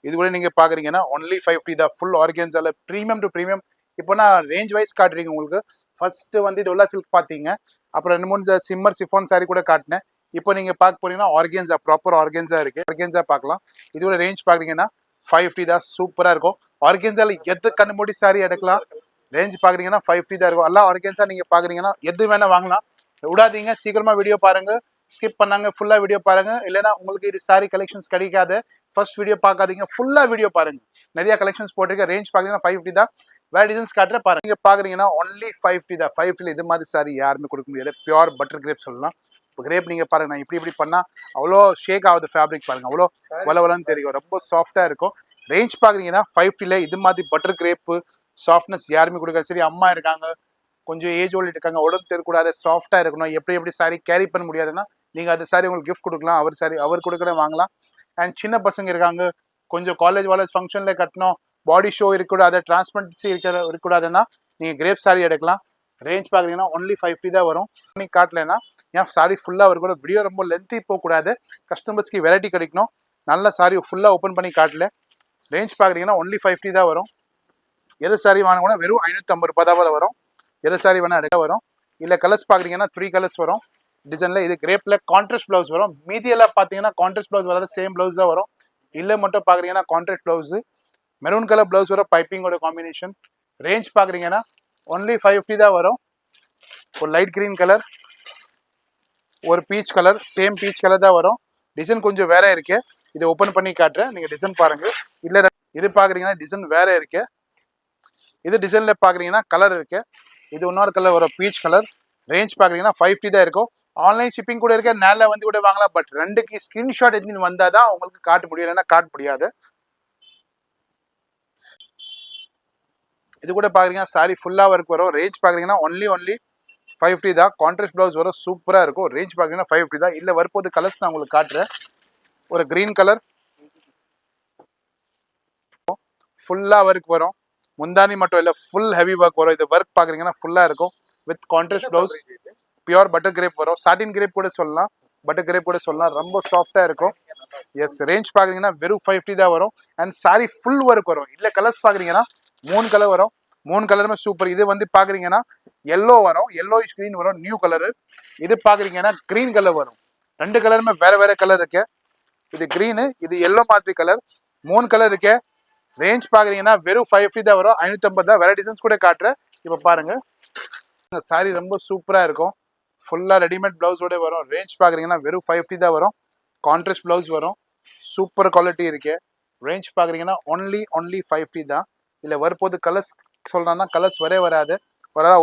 இது கூட நீங்க பாக்குறீங்கன்னா ஒன்லி 550 தான். ஃபுல் ஆர்கன்ஸால ப்ரீமியம் டு ப்ரீமியம். இப்போ நான் ரேஞ்ச் வைஸ் காட்டுறீங்க உங்களுக்கு. ஃபர்ஸ்ட் வந்து டொல்லா சில்க் பாத்தீங்க, அப்புறம் 2-3 சிம்மர் சிஃபான் சாரி கூட காட்டினேன். இப்போ நீங்க பார்க்க போறீங்கன்னா ஆர்கன்ஸா, ப்ராப்பர் ஆர்கன்ஸா இருக்கு. ஆர்கன்ஸா பார்க்கலாம். இதோட ரேஞ்ச் பாக்குறீங்கன்னா 550 தான். சூப்பரா இருக்கும். ஆர்கன்ஸால எது கண்ணு மூடி சாரி எடுக்கலாம். ரேஞ்ச் பாக்குறீங்கன்னா 550 தான் இருக்கும். எல்லாம் ஆர்கன்ஸா நீங்க பாக்குறீங்கன்னா எது வேணா வாங்கலாம். விடாதீங்க, சீக்கிரமா வீடியோ பாருங்க. ஸ்கிப் பண்ணாங்க ஃபுல்லா வீடியோ பாருங்க. இல்லைன்னா உங்களுக்கு இது சாரி கலெக்ஷன்ஸ் கிடைக்காது. ஃபர்ஸ்ட் வீடியோ பார்க்காதீங்க, ஃபுல்லா வீடியோ பாருங்க. நிறைய கலெக்ஷன்ஸ் போட்டிருக்கேன். ரேஞ்ச் பாக்குறீங்கன்னா 550 தான். வேற டிசைன்ஸ் காட்டுற பாருங்க. நீங்க பாக்குறீங்கன்னா ஒன்லி 550 தான். 550 இது மாதிரி சாரி யாருமே கொடுக்க முடியாது. பியூர் பட்டர் கிரேப் சொல்லலாம். இப்போ கிரேப் நீங்க பாருங்க, நான் இப்படி பண்ணா அவ்வளோ ஷேக் ஆகுது. ஃபேப்ரிக் பாருங்க, அவ்வளோ வளவலன்னு தெரியும். ரொம்ப சாஃப்டா இருக்கும். ரேஞ்ச் பாக்குறீங்கன்னா 550ல இது மாதிரி பட்டர் கிரேப் சாஃப்ட்னஸ் யாருமே கொடுக்காது. சரி அம்மா இருக்காங்க, கொஞ்சம் ஏஜ் ஓல்டு இருக்காங்க, உடம்பு தெரியக்கூடாது, சாஃப்டா இருக்கணும், எப்படி சாரி கேரி பண்ண முடியாதுன்னா நீங்க அந்த சாரி உங்களுக்கு கிஃப்ட் கொடுக்கலாம். அவர் கொடுக்கற வாங்கலாம். அண்ட் சின்ன பசங்க இருக்காங்க, கொஞ்சம் காலேஜ் ஃபங்க்ஷன்ல கட்டணும், பாடி ஷோ இருக்கக்கூடாது, டிரான்ஸ்பரன்சி இருக்கக்கூடாதுன்னா நீங்க கிரேப் சாரி எடுக்கலாம். ரேஞ்ச் பாக்குறீங்கன்னா ஒன்லி 550 தான் வரும். நீ காட்டலன்னா ஏன் சாரி ஃபுல்லாக ஒரு கூட வீடியோ ரொம்ப லென்த்தி போகக்கூடாது, கஸ்டமர்ஸ்க்கு வெரைட்டி கிடைக்கணும். நல்ல சாரி ஃபுல்லாக ஓப்பன் பண்ணி காட்டல. ரேஞ்ச் பார்க்குறீங்கன்னா ஒன்லி 550 தான் வரும். எது சாரி வாங்க கூட வெறும் 550 ரூபாய் தான் வரும். எது சாரி வேணால் எடுக்க வரும். இல்லை கலர்ஸ் பார்க்குறீங்கன்னா 3 கலர்ஸ் வரும் டிசைனில். இது கிரேப்பில் கான்ட்ராஸ்ட் ப்ளவுஸ் வரும். மீதி எல்லாம் பார்த்தீங்கன்னா கான்ட்ராஸ்ட் ப்ளவுஸ் வராது, சேம் ப்ளவுஸ் தான் வரும். இல்லை மட்டும் பார்க்குறீங்கன்னா contrast blouse, maroon colour blouse வரும், பைப்பிங்கோட காம்பினேஷன். ரேஞ்ச் பார்க்குறீங்கன்னா ஒன்லி 550 தான் வரும். ஒரு லைட் கிரீன் கலர், ஒரு peach colour, same peach colour தான் வரும். டிசைன் கொஞ்சம் வேற இருக்கு. இதை ஓப்பன் பண்ணி காட்டுறேன், நீங்கள் டிசைன் பாருங்க. இல்லை இது பார்க்குறீங்கன்னா டிசைன் வேற இருக்கு. இது டிசைன்ல பார்க்குறீங்கன்னா கலர் இருக்கு. இது இன்னொரு கலர் வரும், பீச் கலர். ரேஞ்ச் பார்க்குறீங்கன்னா 550 தான் இருக்கும். ஆன்லைன் ஷிப்பிங் கூட இருக்கு, நேரில் வந்து கூட வாங்கலாம். பட் ரெண்டுக்கு ஸ்கிரீன்ஷாட் எடுத்து வந்தால் தான் உங்களுக்கு காட்ட முடியும், இல்லைன்னா காட்ட முடியாது. இது கூட பார்க்குறீங்கன்னா சாரி ஃபுல்லாக ஒர்க் வரும். ரேஞ்ச் பார்க்குறீங்கன்னா ஒன்லி 550 தான். கான்ட்ராஸ்ட் ப்ளவுஸ் வரும், சூப்பராக இருக்கும். ரேஞ்ச் பார்க்குறீங்கன்னா 550 தான். இல்லை வரப்போது கலர்ஸ் நான் உங்களுக்கு காட்டுறேன். ஒரு க்ரீன் கலர் ஃபுல்லாக ஒர்க் வரும். முந்தானி மட்டும் இல்லை, ஃபுல் ஹெவி ஒர்க் வரும். இது ஒர்க் பார்க்குறீங்கன்னா ஃபுல்லாக இருக்கும் with contrast blouse. Pure butter grape வரும், சாட்டின் கிரேப் கூட சொல்லலாம், பட்டர் கிரேப் கூட சொல்லலாம். ரொம்ப சாஃப்டாக இருக்கும். எஸ், ரேஞ்ச் பார்க்குறீங்கன்னா வெறும் 550 தான் வரும். அண்ட் சாரி ஃபுல் ஒர்க் வரும். இல்லை கலர்ஸ் பார்க்குறீங்கன்னா 3 கலர் வரும். 3 கலருமே சூப்பர். இது வந்து பார்க்குறீங்கன்னா எல்லோ வரும், எல்லோயிஷ் கிரீன் வரும், நியூ கலரு. இது பார்க்குறீங்கன்னா கிரீன் கலர் வரும். 2 கலருமே வேற வேற கலர் இருக்கு. இது கிரீனு, இது எல்லோ மாதிரி கலர். 3 கலர் இருக்கு. ரேஞ்ச் பார்க்குறீங்கன்னா வெறும் 550 தான் வரும். 550 தான். வேற டிசைன்ஸ் கூட காட்டுறேன், இப்போ பாருங்க. சாரி ரொம்ப சூப்பராக இருக்கும். ஃபுல்லாக ரெடிமேட் ப்ளவுஸோட வரும். ரேஞ்ச் பார்க்குறீங்கன்னா வெறும் 550 தான் வரும். கான்ட்ராஸ்ட் ப்ளவுஸ் வரும், சூப்பர் குவாலிட்டி இருக்கு. ரேஞ்ச் பார்க்குறீங்கன்னா ஒன்லி 550 தான். இல்லை வரப்போது கலர்ஸ் சொல்கிறேன்னா கலர்ஸ் வராது.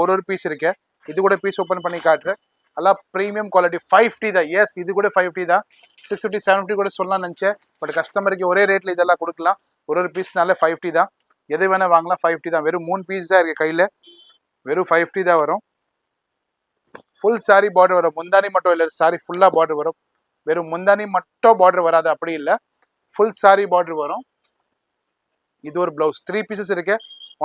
ஒரு பீஸ் இருக்கு. இது கூட பீஸ் ஓப்பன் பண்ணி காட்டுறேன். எல்லாம் ப்ரீமியம் குவாலிட்டி. 550 தான். எஸ், இது கூட 550 தான். 650 750 கூட சொல்லலாம் நினச்சேன். பட் கஸ்டமருக்கு ஒரே ரேட்டில் இதெல்லாம் கொடுக்கலாம். ஒரு பீஸ்னால 550 தான். எது வேணால் வாங்கலாம், 550 தான். வெறும் 3 பீஸ் தான் இருக்குது கையில். வெறும் 550 தான் வரும். ஃபுல் சாரி பார்டர் வரும். முந்தானி மட்டும் இல்லை, சாரி ஃபுல்லாக பார்டர் வரும். வெறும் முந்தானி மட்டும் பார்டர் வராது, அப்படி இல்லை, ஃபுல் சாரி பார்டர் வரும். இது ஒரு ப்ளவுஸ். 3 பீசஸ் இருக்கு.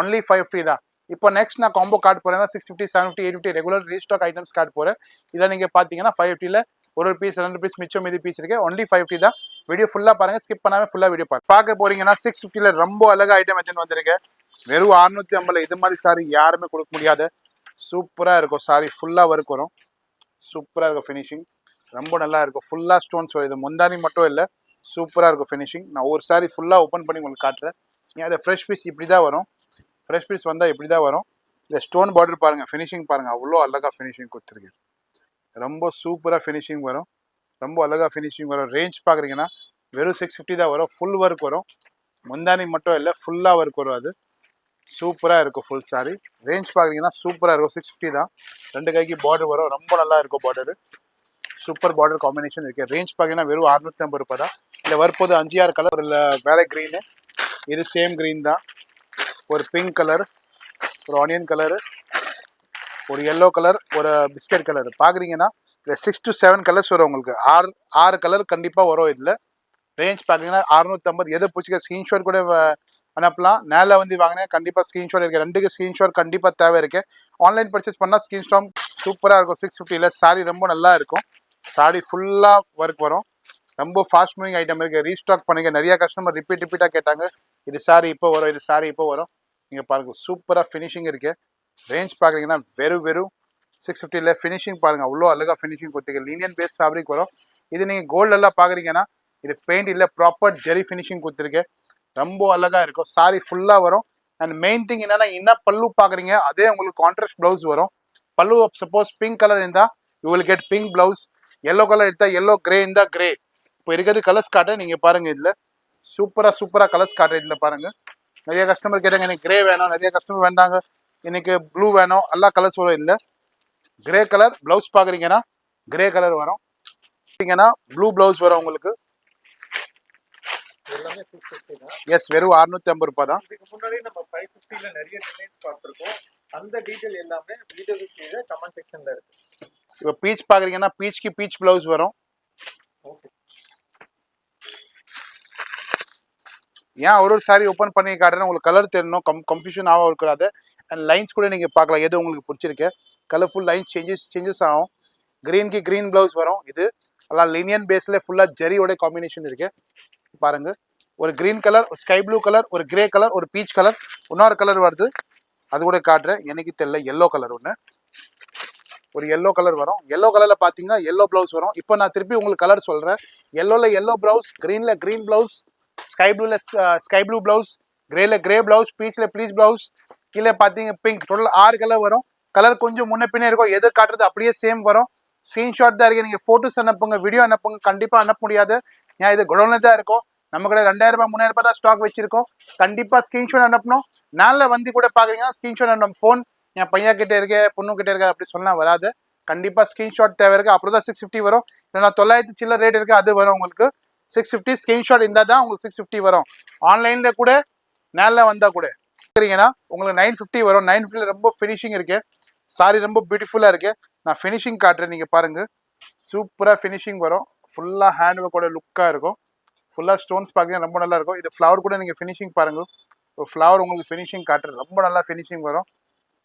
ஒன்லி 550 தான். இப்போ நெக்ஸ்ட் நான் காம்போ கார்டு போறேன்னா 650 750 850 ரெகுலர் ரீஸ்டாக் ஐட்டம்ஸ் கார்டு போறேன். இதில் நீங்கள் பார்த்தீங்கன்னா 550ல ஒரு பீஸ் 2 பீஸ் மிச்சம் மீதி பீஸ் இருக்கு. ஒன்லி 550 தான். வீடியோ ஃபுல்லாக பாருங்க, ஸ்கிப் பண்ணாம ஃபுல்லாக வீடியோ பாருங்க. பார்க்க போறீங்கன்னா 650ல ரொம்ப அழகா ஐட்டம் எடுத்துன்னு வந்திருக்கு. வெறும் 650. இது மாதிரி சாரி யாருமே கொடுக்க முடியாது. சூப்பராக இருக்கும். சாரி ஃபுல்லாக ஒர்க் வரும். சூப்பராக இருக்கும். ஃபினிஷிங் ரொம்ப நல்லா இருக்கும். ஃபுல்லாக ஸ்டோன்ஸ் வரும். இது முந்தானி மட்டும் இல்லை, சூப்பராக இருக்கும் ஃபினிஷிங். நான் ஒரு சாரி ஃபுல்லாக ஓப்பன் பண்ணி உங்களுக்கு காட்டுறேன். ஏன் அது ஃப்ரெஷ் பீஸ் இப்படி தான் வரும். ஃப்ரெஷ் பீஸ் வந்தால் இப்படி தான் வரும். இல்லை ஸ்டோன் பார்டர் பாருங்கள், ஃபினிஷிங் பாருங்கள், அவ்வளோ அழகாக ஃபினிஷிங் கொடுத்துருக்கு. ரொம்ப சூப்பராக ஃபினிஷிங் வரும். ரொம்ப அழகாக ஃபினிஷிங் வரும். ரேஞ்ச் பார்க்குறீங்கன்னா வெறும் 650 தான் வரும். ஃபுல் ஒர்க் வரும். முந்தானி மட்டும் இல்லை, ஃபுல்லாக ஒர்க் வரும். அது சூப்பராக இருக்கும் ஃபுல் சாரி. ரேஞ்ச் பார்க்குறீங்கன்னா சூப்பராக இருக்கும். 650 தான். 2 கைக்கு பார்டர் வரும். ரொம்ப நல்லா இருக்கும் பார்டரு. சூப்பர் பார்டர் காம்பினேஷன் இருக்கு. ரேஞ்ச் பார்த்தீங்கன்னா வெறும் 650 ரூபாய் தான். இல்லை வரப்போது 5-6 கலர். இல்லை வேற க்ரீனு, இது சேம் க்ரீன் தான். ஒரு பிங்க் கலர், ஒரு ஆனியன் கலரு, ஒரு எல்லோ கலர், ஒரு பிஸ்கட் கலர். பார்க்குறீங்கன்னா இல்லை 6 to 7 கலர்ஸ் வரும் உங்களுக்கு. 6 கலர் கண்டிப்பாக வரும் இதில். ரேஞ்ச் பார்த்தீங்கன்னா 650. எதை பிடிச்சிக்க ஸ்க்ரீன்ஷாட் கூட அனுப்பலாம். நேரில் வந்து வாங்கினேன் கண்டிப்பாக ஸ்க்ரீன்ஷாட் இருக்குது. 2க்கு ஸ்க்ரீன்ஷாட் கண்டிப்பாக தேவை இருக்குது. ஆன்லைன் பர்ச்சேஸ் பண்ணால் ஸ்க்ரீன்ஷாட் சூப்பராக இருக்கும். 650ல சாரி ரொம்ப நல்லா இருக்கும். சாரி ஃபுல்லாக ஒர்க் வரும். ரொம்ப ஃபாஸ்ட் மூவிங் ஐட்டம் இருக்குது. ரீஸ்டாக் பண்ணுங்க. நிறைய கஸ்டமர் ரிப்பீட்டாக கேட்டாங்க, இது சாரி இப்போ வரும், இது சாரி இப்போ வரும். நீங்கள் பாருங்கள், சூப்பராக ஃபினிஷிங் இருக்குது. ரேஞ்ச் பார்க்குறீங்கன்னா வெறும் 650ல ஃபினிஷிங் பாருங்கள், அவ்வளோ அழகாக ஃபினிஷிங் கொடுத்துருக்கு. லீனியன் பேஸ் ஃபேப்ரிக் வரும். இது நீங்கள் கோல்டெல்லாம் பார்க்குறீங்கன்னா இது பெயிண்ட் இல்லை, ப்ராப்பர் ஜெரி ஃபினிஷிங் கொடுத்துருக்கு. ரொம்ப அழகாக இருக்கும். சாரி ஃபுல்லாக வரும். அண்ட் மெயின் திங் என்னன்னா, என்ன பல்லு பார்க்குறீங்க அதே உங்களுக்கு கான்ட்ராஸ்ட் ப்ளவுஸ் வரும். பல்லு சப்போஸ் பிங்க் கலர் இருந்தால் you will get pink blouse. Yellow colour எடுத்தால் எல்லோ, கிரே இருந்தால் கிரே. இப்போ இருக்கிறது கலர்ஸ் காட்ட நீங்கள் பாருங்கள். இதில் சூப்பராக கலர்ஸ் காட்டுறேன். இதில் பாருங்கள், நிறைய கஸ்டமர் கேட்டாங்க எனக்கு கிரே வேணும், நிறைய கஸ்டமர் வேண்டாங்க எனக்கு ப்ளூ வேணும். எல்லா கலர்ஸ் வரும். இல்லை கிரே கலர் ப்ளவுஸ் பார்க்குறீங்கன்னா கிரே கலர் வரும். பார்த்தீங்கன்னா ப்ளூ ப்ளவுஸ் வரும் உங்களுக்கு.
எல்லாமே 650 தான்.
எஸ், வெறும் 650 ரூபாய் தான்.
இதுக்கு முன்னாடி நம்ம 550ல நிறைய டிசைன்ஸ் பார்த்துருக்கோம். அந்த டீடைல் எல்லாமே வீடியோக்கு கீழே கமெண்ட் செக்ஷன்ல இருக்கு.
இப்போ பீச் பார்க்குறீங்கன்னா பீச்க்கு பீச் ப்ளவுஸ் வரும்.
ஓகே.
ஏன் ஒரு சாரி ஓப்பன் பண்ணி காட்டுறேன்னா உங்களுக்கு கலர் தெரியணும், கன்ஃபியூஷன் ஆக இருக்காது. அண்ட் லைன்ஸ் கூட நீங்கள் பார்க்கலாம், எது உங்களுக்கு பிடிச்சிருக்கு. கலர்ஃபுல் லைன்ஸ் சேஞ்சஸ் ஆகும். கிரீனுக்கு கிரீன் பிளவுஸ் வரும். இது எல்லாம் லினியன் பேஸ்ல ஃபுல்லா ஜெரியோட காம்பினேஷன் இருக்கு பாருங்க. ஒரு கிரீன் கலர், ஒரு ஸ்கை ப்ளூ கலர், ஒரு கிரே கலர், ஒரு பீச் கலர், இன்னொரு கலர் வருது அது கூட காட்டுறேன். எனக்கு தெரியல எல்லோ கலர் ஒன்று, ஒரு எல்லோ கலர் வரும். எல்லோ கலர்ல பாத்தீங்கன்னா எல்லோ பிளவுஸ் வரும். இப்போ நான் திருப்பி உங்களுக்கு கலர் சொல்றேன். எல்லோல எல்லோ பிளவுஸ், கிரீன்ல கிரீன் பிளவுஸ், ஸ்கை ப்ளூல ஸ்கை ப்ளூ பிளவுஸ், கிரேல கிரே பிளவுஸ், பீச்ல பீச் பிளவுஸ், கீழே பாத்தீங்க பிங்க். டோட்டல் 6 கலர் வரும். கலர் கொஞ்சம் முன்ன பின்னே இருக்கும். எது காட்டுறது அப்படியே சேம் வரும். ஸ்கிரீன்ஷாட் தான் இருக்கு. நீங்க போட்டோஸ் அனுப்புங்க, வீடியோ அனுப்புங்க. கண்டிப்பா அனுப்ப முடியாது, ஏன் இது குடோன்ல தான் இருக்கும். நம்ம கூட 2000 ரூபாய் 3000 ரூபாய் தான் ஸ்டாக் வச்சிருக்கோம். கண்டிப்பா ஸ்கிரீன்ஷாட் அனுப்பணும். நாளில் வந்து கூட பாக்குறீங்கன்னா ஸ்கிரீன்ஷாட் அனுப்பணும். ஃபோன் என் பையன் கிட்ட இருக்க, பொண்ணு கிட்ட இருக்க அப்படி சொன்னா வராது. கண்டிப்பா ஸ்கிரீன்ஷாட் தேவை இருக்கு. அப்புறம் தான் 650 வரும். இல்லைன்னா 900 சில்ல ரேட் இருக்கு, அது வரும் உங்களுக்கு. 650 ஸ்கிரீன்ஷாட் இருந்தால் தான் உங்களுக்கு 650 வரும். ஆன்லைன்ல கூட நேரில் வந்தா கூட சரிங்கன்னா உங்களுக்கு 950 வரும். 950 ரொம்ப ஃபினிஷிங் இருக்கு. சாரி ரொம்ப பியூட்டிஃபுல்லா இருக்கு. நான் ஃபினிஷிங் காட்டுறேன், நீங்க பாருங்க. சூப்பரா ஃபினிஷிங் வரும். ஃபுல்லா ஹேண்ட் ஒர்க்கோட லுக்கா இருக்கும். ஃபுல்லா ஸ்டோன்ஸ் பாக்குறீங்க, ரொம்ப நல்லா இருக்கும். இது ஃப்ளவர் கூட நீங்க ஃபினிஷிங் பாருங்க. ஒரு ஃப்ளவர் உங்களுக்கு ஃபினிஷிங் காட்டுறேன், ரொம்ப நல்லா ஃபினிஷிங் வரும்.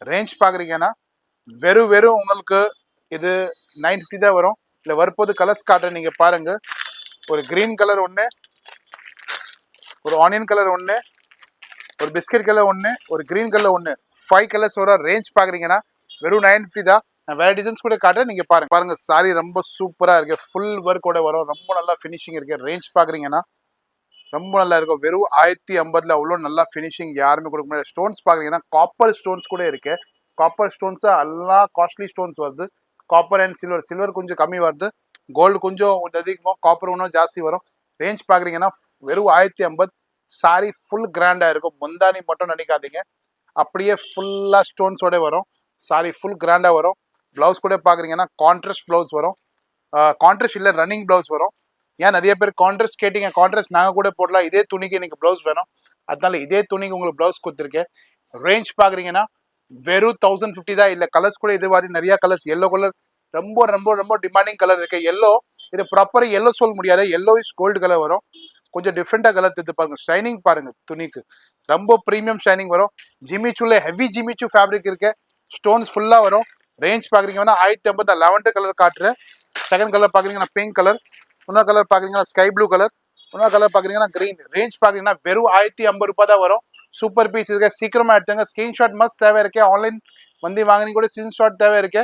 ரேஞ்ச் பாக்குறீங்கன்னா வெறும் வெறும் உங்களுக்கு இது 950 தான் வரும். இல்ல வரப்போது கலர்ஸ் காட்டுறேன், நீங்க பாருங்க. ஒரு கிரீன் கலர் ஒன்று, ஒரு ஆனியன் கலர் ஒன்று, ஒரு பிஸ்கட் கலர் ஒன்று, ஒரு கிரீன் கலர் ஒன்று. 5 கலர்ஸ் வரும். ரேஞ்ச் பாக்குறீங்கன்னா வெறும் 950 தான். நான் வேற டிசைன்ஸ் கூட காட்டுறேன், நீங்க பாருங்க. பாருங்க சாரி ரொம்ப சூப்பரா இருக்கு. ஃபுல் ஒர்க்கோட வரும். ரொம்ப நல்லா ஃபினிஷிங் இருக்கு. ரேஞ்ச் பாக்குறீங்கன்னா ரொம்ப நல்லா இருக்கும். வெறும் 1050 அவ்வளோ நல்லா ஃபினிஷிங் யாருமே கொடுக்க முடியாது. ஸ்டோன்ஸ் பாக்குறீங்கன்னா காப்பர் ஸ்டோன்ஸ் கூட இருக்கு. காப்பர் ஸ்டோன்ஸ் எல்லாம் காஸ்ட்லி ஸ்டோன்ஸ் வருது. காப்பர் அண்ட் சில்வர், சில்வர் கொஞ்சம் கம்மி வருது, கோல்டு கொஞ்சம் அதிகமாக, காப்பர் இன்னும் ஜாஸ்தி வரும். ரேஞ்ச் பாக்குறீங்கன்னா வெறும் 1050. சாரி ஃபுல் கிராண்டா இருக்கும். முந்தானி மட்டும் நினைக்காதீங்க, அப்படியே ஃபுல்லா ஸ்டோன்ஸோட வரும். சாரி ஃபுல் கிராண்டா வரும். பிளவுஸ் கூட பாக்குறீங்கன்னா கான்ட்ராஸ்ட் பிளவுஸ் வரும். கான்ட்ராஸ்ட் இல்ல ரன்னிங் பிளவுஸ் வரும். ஏன் நிறைய பேர் கான்ட்ராஸ்ட் கேட்டீங்க, கான்ட்ராஸ்ட் நாங்க கூட போடலாம். இதே துணிக்கு எனக்கு பிளவுஸ் வேணும், அதனால இதே துணிக்கு உங்களுக்கு பிளவுஸ் கொடுத்துருக்கேன். ரேஞ்ச் பாக்குறீங்கன்னா வெறும் 1050 தான். இல்ல கலர்ஸ் கூட இது மாதிரி நிறைய கலர்ஸ். எல்லோ கலர் ரொம்ப ரொம்ப ரொம்ப டிமாண்டிங் கலர் இருக்கு. எல்லோ இது ப்ராப்பர் எல்லோ சொல்ல முடியாது. எல்லோ இஸ் கோல்டு கலர் வரும். கொஞ்சம் டிஃப்ரெண்டா கலர் எடுத்து பாருங்க. ஷைனிங் பாருங்க துணிக்கு, ரொம்ப ப்ரீமியம் ஷைனிங் வரும். ஜிமிச்சூல ஹெவி ஜிமிச்சூ ஃபேப்ரிக் இருக்கு. ஸ்டோன்ஸ் ஃபுல்லா வரும். ரேஞ்ச் பாக்குறீங்கன்னா 1050. லெவண்டர் கலர் காட்டுறேன். செகண்ட் கலர் பாக்குறீங்கன்னா பிங்க் கலர், இன்னொரு கலர் பாக்குறீங்கன்னா ஸ்கை ப்ளூ கலர், இன்னொரு கலர் பாக்குறீங்கன்னா கிரீன். ரேஞ்ச் பாக்குறீங்கன்னா வெறும் 1050 ரூபாய் தான் வரும். சூப்பர் பீஸ் இருக்கு. சீக்கிரமா எடுத்துங்க. ஸ்கிரீன்ஷாட் மஸ்ட் தேவை இருக்கு. ஆன்லைன் வந்து வாங்கினீங்க கூட ஸ்கிரீன்ஷாட் தேவை இருக்கு.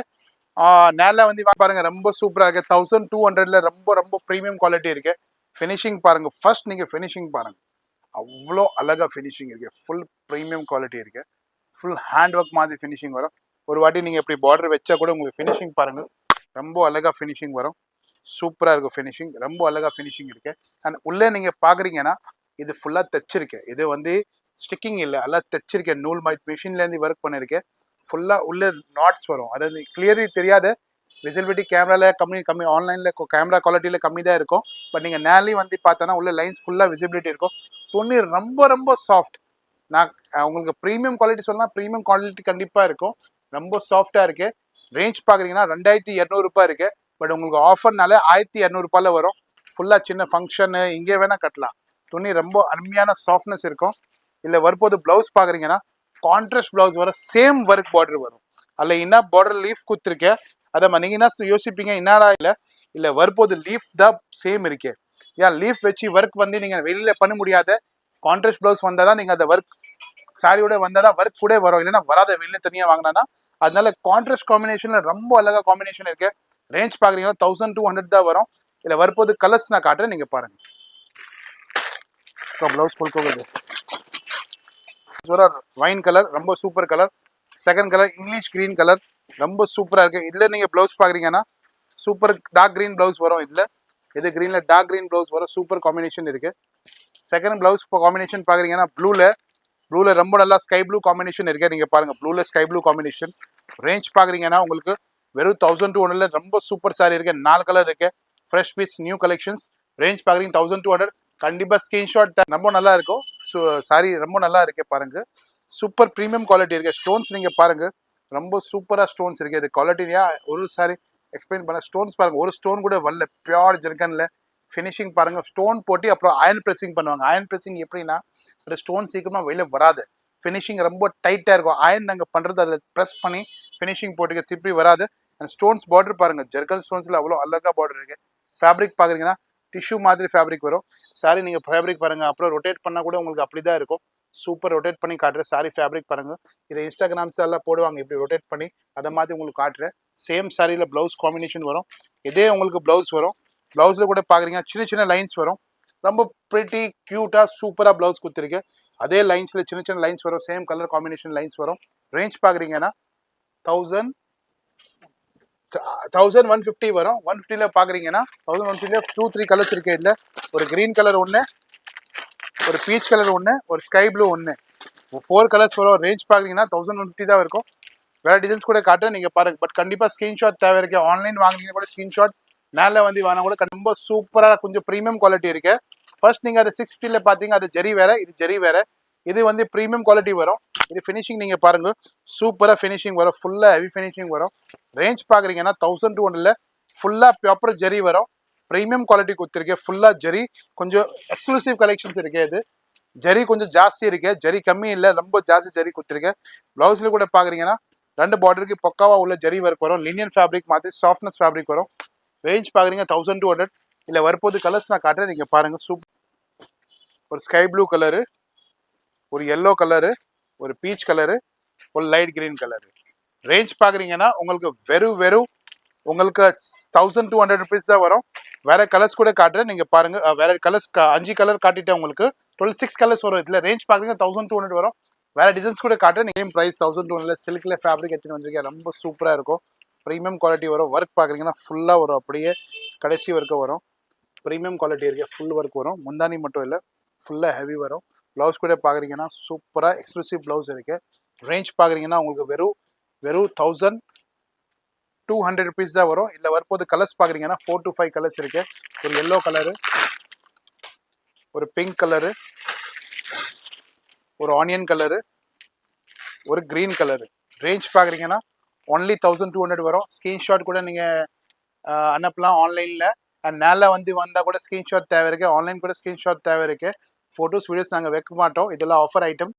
நேரில் வந்து பாருங்க, ரொம்ப சூப்பரா இருக்கு. 1200 ரொம்ப ரொம்ப ப்ரீமியம் குவாலிட்டி இருக்கு. ஃபினிஷிங் பாருங்க. ஃபர்ஸ்ட் நீங்க ஃபினிஷிங் பாருங்க, அவ்வளோ அழகா ஃபினிஷிங் இருக்கு. ஃபுல் ப்ரீமியம் குவாலிட்டி இருக்கு. ஃபுல் ஹேண்ட் ஒர்க் மாதிரி ஃபினிஷிங் வரும். ஒரு வாட்டி நீங்க இப்படி பார்டர் வச்சா கூட உங்களுக்கு ஃபினிஷிங் பாருங்க, ரொம்ப அழகா ஃபினிஷிங் வரும். சூப்பரா இருக்கும் ஃபினிஷிங், ரொம்ப அழகா ஃபினிஷிங் இருக்கு. அண்ட் உள்ளே நீங்க பாக்குறீங்கன்னா இது ஃபுல்லா தைச்சிருக்கேன். இது வந்து ஸ்டிக்கிங் இல்லை, எல்லாம் தைச்சிருக்கேன். நூல் மைட் மிஷின்ல இருந்து ஒர்க் பண்ணிருக்கேன். ஃபுல்லா உள்ள நாட்ஸ் வரும். அதாவது கிளியர்லி தெரியாது. விசிபிலிட்டி கேமரால கம்மி, ஆன்லைன்ல கேமரா குவாலிட்டியில கம்மி தான் இருக்கும். பட் நீங்க நேர்லி வந்து பார்த்தோன்னா உள்ள லைன்ஸ் ஃபுல்லா விசிபிலிட்டி இருக்கும். துணி ரொம்ப ரொம்ப சாஃப்ட். நான் உங்களுக்கு ப்ரீமியம் குவாலிட்டி சொல்லலாம், ப்ரீமியம் குவாலிட்டி கண்டிப்பா இருக்கும். ரொம்ப சாஃப்டா இருக்கு. ரேஞ்ச் பாக்குறீங்கன்னா 2200 ரூபாய் இருக்கு. பட் உங்களுக்கு ஆஃபர்னால 1200 ரூபாயில வரும். ஃபுல்லா சின்ன ஃபங்க்ஷனு இங்கே வேணா கட்டலாம். துணி ரொம்ப அருமையான சாஃப்ட்னஸ் இருக்கும். இல்ல வரப்போது பிளவுஸ் பாக்குறீங்கன்னா கான்ட்ராஸ்ட் பிளவுஸ் வரும். சேம் ஒர்க் பார்டர் வரும். அல்ல என்ன பார்டர் லீஃப் கொடுத்துருக்கேன். அதை நீங்க என்ன யோசிப்பீங்க, என்னடா இல்ல வரப்போது லீஃப் தான் சேம் இருக்கு. ஏன் லீஃப் வச்சு ஒர்க் வந்து நீங்க வெளியில பண்ண முடியாத. கான்ட்ராஸ்ட் பிளவுஸ் வந்தாதான் நீங்க அந்த ஒர்க் சாரியோட வந்தாதான் ஒர்க் கூட வரும், இல்லைன்னா வராத. வெளியில தனியா வாங்கினா. அதனால கான்ட்ராஸ்ட் காம்பினேஷன்ல ரொம்ப அழகா காம்பினேஷன் இருக்கு. ரேஞ்ச் பாக்குறீங்கன்னா 1200 தான் வரும். இல்ல வரப்போது கலர்ஸ் நான் காட்டுறேன், நீங்க பாருங்க. பிளவுஸ் ஃபுல் போகுது. வைன் கலர் ரொம்ப super colour. Second colour English green colour, ரொம்ப சூப்பரா இருக்கு. இதுல நீங்க பிளவுஸ் பாக்குறீங்கன்னா சூப்பர் டார்க் கிரீன் பிளவுஸ் வரும். இதுல இது கிரீன்ல டார்க் கிரீன் பிளவுஸ் வரும். சூப்பர் காம்பினேஷன் இருக்கு. செகண்ட் பிளவுஸ் காம்பினேஷன் பாக்குறீங்கன்னா ப்ளூல ரொம்ப நல்லா ஸ்கை ப்ளூ காம்பினேஷன் இருக்கு. நீங்க பாருங்க, ப்ளூல ஸ்கை ப்ளூ காம்பினேஷன். ரேஞ்ச் பாக்குறீங்கன்னா உங்களுக்கு வெறும் 1200 ரொம்ப சூப்பர் சாரி இருக்கு. 4 கலர் இருக்கு. Fresh piece new collections. Range பாக்குறீங்க 1200. கண்டிப்பா ஸ்கிரீன்ஷாட் ரொம்ப நல்லா இருக்கும். சாரி ரொம்ப நல்லா இருக்கு பாருங்க. சூப்பர் ப்ரீமியம் குவாலிட்டி இருக்கு. ஸ்டோன்ஸ் நீங்க பாருங்க, ரொம்ப சூப்பரா ஸ்டோன்ஸ் இருக்கு. இது குவாலிட்டியா ஒரு சாரி எக்ஸ்பிளைன் பண்ண. ஸ்டோன்ஸ் பாருங்க, ஒரு ஸ்டோன் கூட வரல. பியூர் ஜெர்கன்ல ஃபினிஷிங் பாருங்க. ஸ்டோன் போட்டு அப்புறம் அயன் பிரஸிங் பண்ணுவாங்க. அயன் பிரஸிங் எப்படின்னா அந்த ஸ்டோன் சீக்கிரமா வெளியில வராது. ஃபினிஷிங் ரொம்ப டைட்டா இருக்கும். அயன் நாங்க பண்றது அதில் ப்ரெஸ் பண்ணி ஃபினிஷிங் போட்டுக்க திருப்பி வராது. அண்ட் ஸ்டோன்ஸ் பார்டர் பாருங்க, ஜெர்கன் ஸ்டோன்ஸ்ல அவ்வளோ அழகா பார்டர் இருக்கு. ஃபேப்ரிக் பாக்குறீங்கன்னா டிஷ்யூ மாதிரி ஃபேப்ரிக் வரும். சாரி நீங்க ஃபேப்ரிக் பாருங்க, அப்புறம் ரொட்டேட் பண்ணா கூட உங்களுக்கு அப்படிதான் இருக்கும். சூப்பர் ரொட்டேட் பண்ணி காட்டுற சாரி ஃபேப்ரிக் பாருங்க. இதை இன்ஸ்டாகிராம்ஸ் எல்லாம் போடுவாங்க இப்படி ரொட்டேட் பண்ணி, அதை மாதிரி உங்களுக்கு காட்டுறேன். சேம் சாரியில பிளவுஸ் காம்பினேஷன் வரும். இதே உங்களுக்கு பிளவுஸ் வரும். பிளவுஸ்ல கூட பாக்குறீங்க சின்ன சின்ன லைன்ஸ் வரும். ரொம்ப பிரிட்டி கியூட்டா சூப்பரா பிளவுஸ் கொடுத்துருக்கு. அதே லைன்ஸ்ல சின்ன சின்ன லைன்ஸ் வரும். சேம் கலர் காம்பினேஷன் லைன்ஸ் வரும். ரேஞ்ச் பாக்குறீங்கன்னா 1150 வரும். 150ல பாக்குறீங்கன்னா 1150ல 2-3 கலர்ஸ் இருக்கு. இதுல ஒரு கிரீன் கலர் ஒன்று, ஒரு பீச் கலர் ஒன்று, ஒரு ஸ்கை ப்ளூ ஒன்று, 4 கலர்ஸ் வரும். ரேஞ்ச் பாக்குறீங்கன்னா 1150 தான் இருக்கும். வேற டிசைன்ஸ் கூட காட்டுறேன், நீங்க பாருங்க. பட் கண்டிப்பா ஸ்கிரீன்ஷாட் தேவை இருக்கு. ஆன்லைன் வாங்குறீங்க கூட ஸ்கிரீன்ஷாட் மேல வந்து வாங்க கூட ரொம்ப சூப்பரா கொஞ்சம் ப்ரீமியம் குவாலிட்டி இருக்கு. ஃபர்ஸ்ட் நீங்க அது 650ல பாத்தீங்க, அது ஜெரி வேற, இது ஜெரி வேற. இது வந்து ப்ரீமியம் குவாலிட்டி வரும். இது ஃபினிஷிங் நீங்க பாருங்க, சூப்பரா ஃபினிஷிங் வரும். ஃபுல்லா ஹெவி ஃபினிஷிங் வரும். ரேஞ்ச் பாக்குறீங்கன்னா 1200ல ஃபுல்லா ப்ராப்பர் ஜெரி வரும். ப்ரீமியம் குவாலிட்டி கொடுத்துருக்கு. ஃபுல்லா ஜெரி, கொஞ்சம் எக்ஸ்க்ளூசிவ் கலெக்ஷன்ஸ் இருக்கு. இது ஜெரி கொஞ்சம் ஜாஸ்தி இருக்கு, ஜெரி கம்மி இல்லை, ரொம்ப ஜாஸ்தி ஜெரி கொடுத்துருக்கு. பிளவுஸ்ல கூட பாக்குறீங்கன்னா 2 பார்டருக்கு பக்காவா உள்ள ஜெரி ஒர்க் வரும். லினியன் ஃபேப்ரிக் மாதிரி சாஃப்ட்னஸ் ஃபேப்ரிக் வரும். ரேஞ்ச் பாக்குறீங்க 1200. இல்ல வரப்போது கலர்ஸ் நான் காட்டுறேன், நீங்க பாருங்க. சூப்பர் ஒரு ஸ்கை ப்ளூ கலரு, ஒரு எல்லோ கலரு, ஒரு பீச் கலரு, ஒரு லைட் கிரீன் கலரு. ரேஞ்ச் பாக்குறீங்கன்னா உங்களுக்கு வெறும் உங்களுக்கு 1200 ருபீஸ் தான் வரும். வேற கலர்ஸ் கூட காட்டுறேன், நீங்க பாருங்க. வேற கலர்ஸ் 5 கலர் காட்டிட்டேன் உங்களுக்கு. 6 கலர்ஸ் வரும். இதுல ரேஞ்ச் பாக்குறீங்க 1200 வரும். வேற டிசைன்ஸ் கூட காட்டுறேன். Same price 1200. சில்க்ல ஃபேப்ரிக் எடுத்துட்டு வந்திருக்கேன், ரொம்ப சூப்பரா இருக்கும். ப்ரீமியம் குவாலிட்டி வரும். ஒர்க் பாக்குறீங்கன்னா ஃபுல்லா வரும், அப்படியே கடைசி வரைக்கும் வரும். ப்ரீமியம் குவாலிட்டி இருக்கு. ஃபுல் ஒர்க் வரும். முந்தானி மட்டும் இல்லை, ஃபுல்லா ஹெவி வரும். பிளவுஸ் கூட பாக்குறீங்கன்னா சூப்பரா எக்ஸ்க்ளூசிவ் பிளவுஸ் இருக்கு. ரேஞ்ச் பாக்குறீங்கன்னா உங்களுக்கு வெறும் 1200 ருபீஸ் தான் வரும். இல்ல வரப்போது கலர்ஸ் பாக்குறீங்கன்னா 4 to 5 கலர்ஸ் இருக்கு. ஒரு எல்லோ கலரு, ஒரு பிங்க் கலரு, ஒரு ஆனியன் கலரு, ஒரு கிரீன் கலரு. ரேஞ்ச் பாக்குறீங்கன்னா ஒன்லி 1200 வரும். ஸ்கிரீன்ஷாட் கூட நீங்க அனுப்பலாம் ஆன்லைன்ல. அண்ட் நேரில் வந்து வந்தா கூட ஸ்கிரீன்ஷாட் தேவை இருக்கு. ஆன்லைன் கூட ஸ்கிரீன்ஷாட் தேவை இருக்கு. போட்டோஸ் வீடியோஸ் நாங்கள் வைக்க மாட்டோம், இதெல்லாம் ஆஃபர் ஐட்டம்.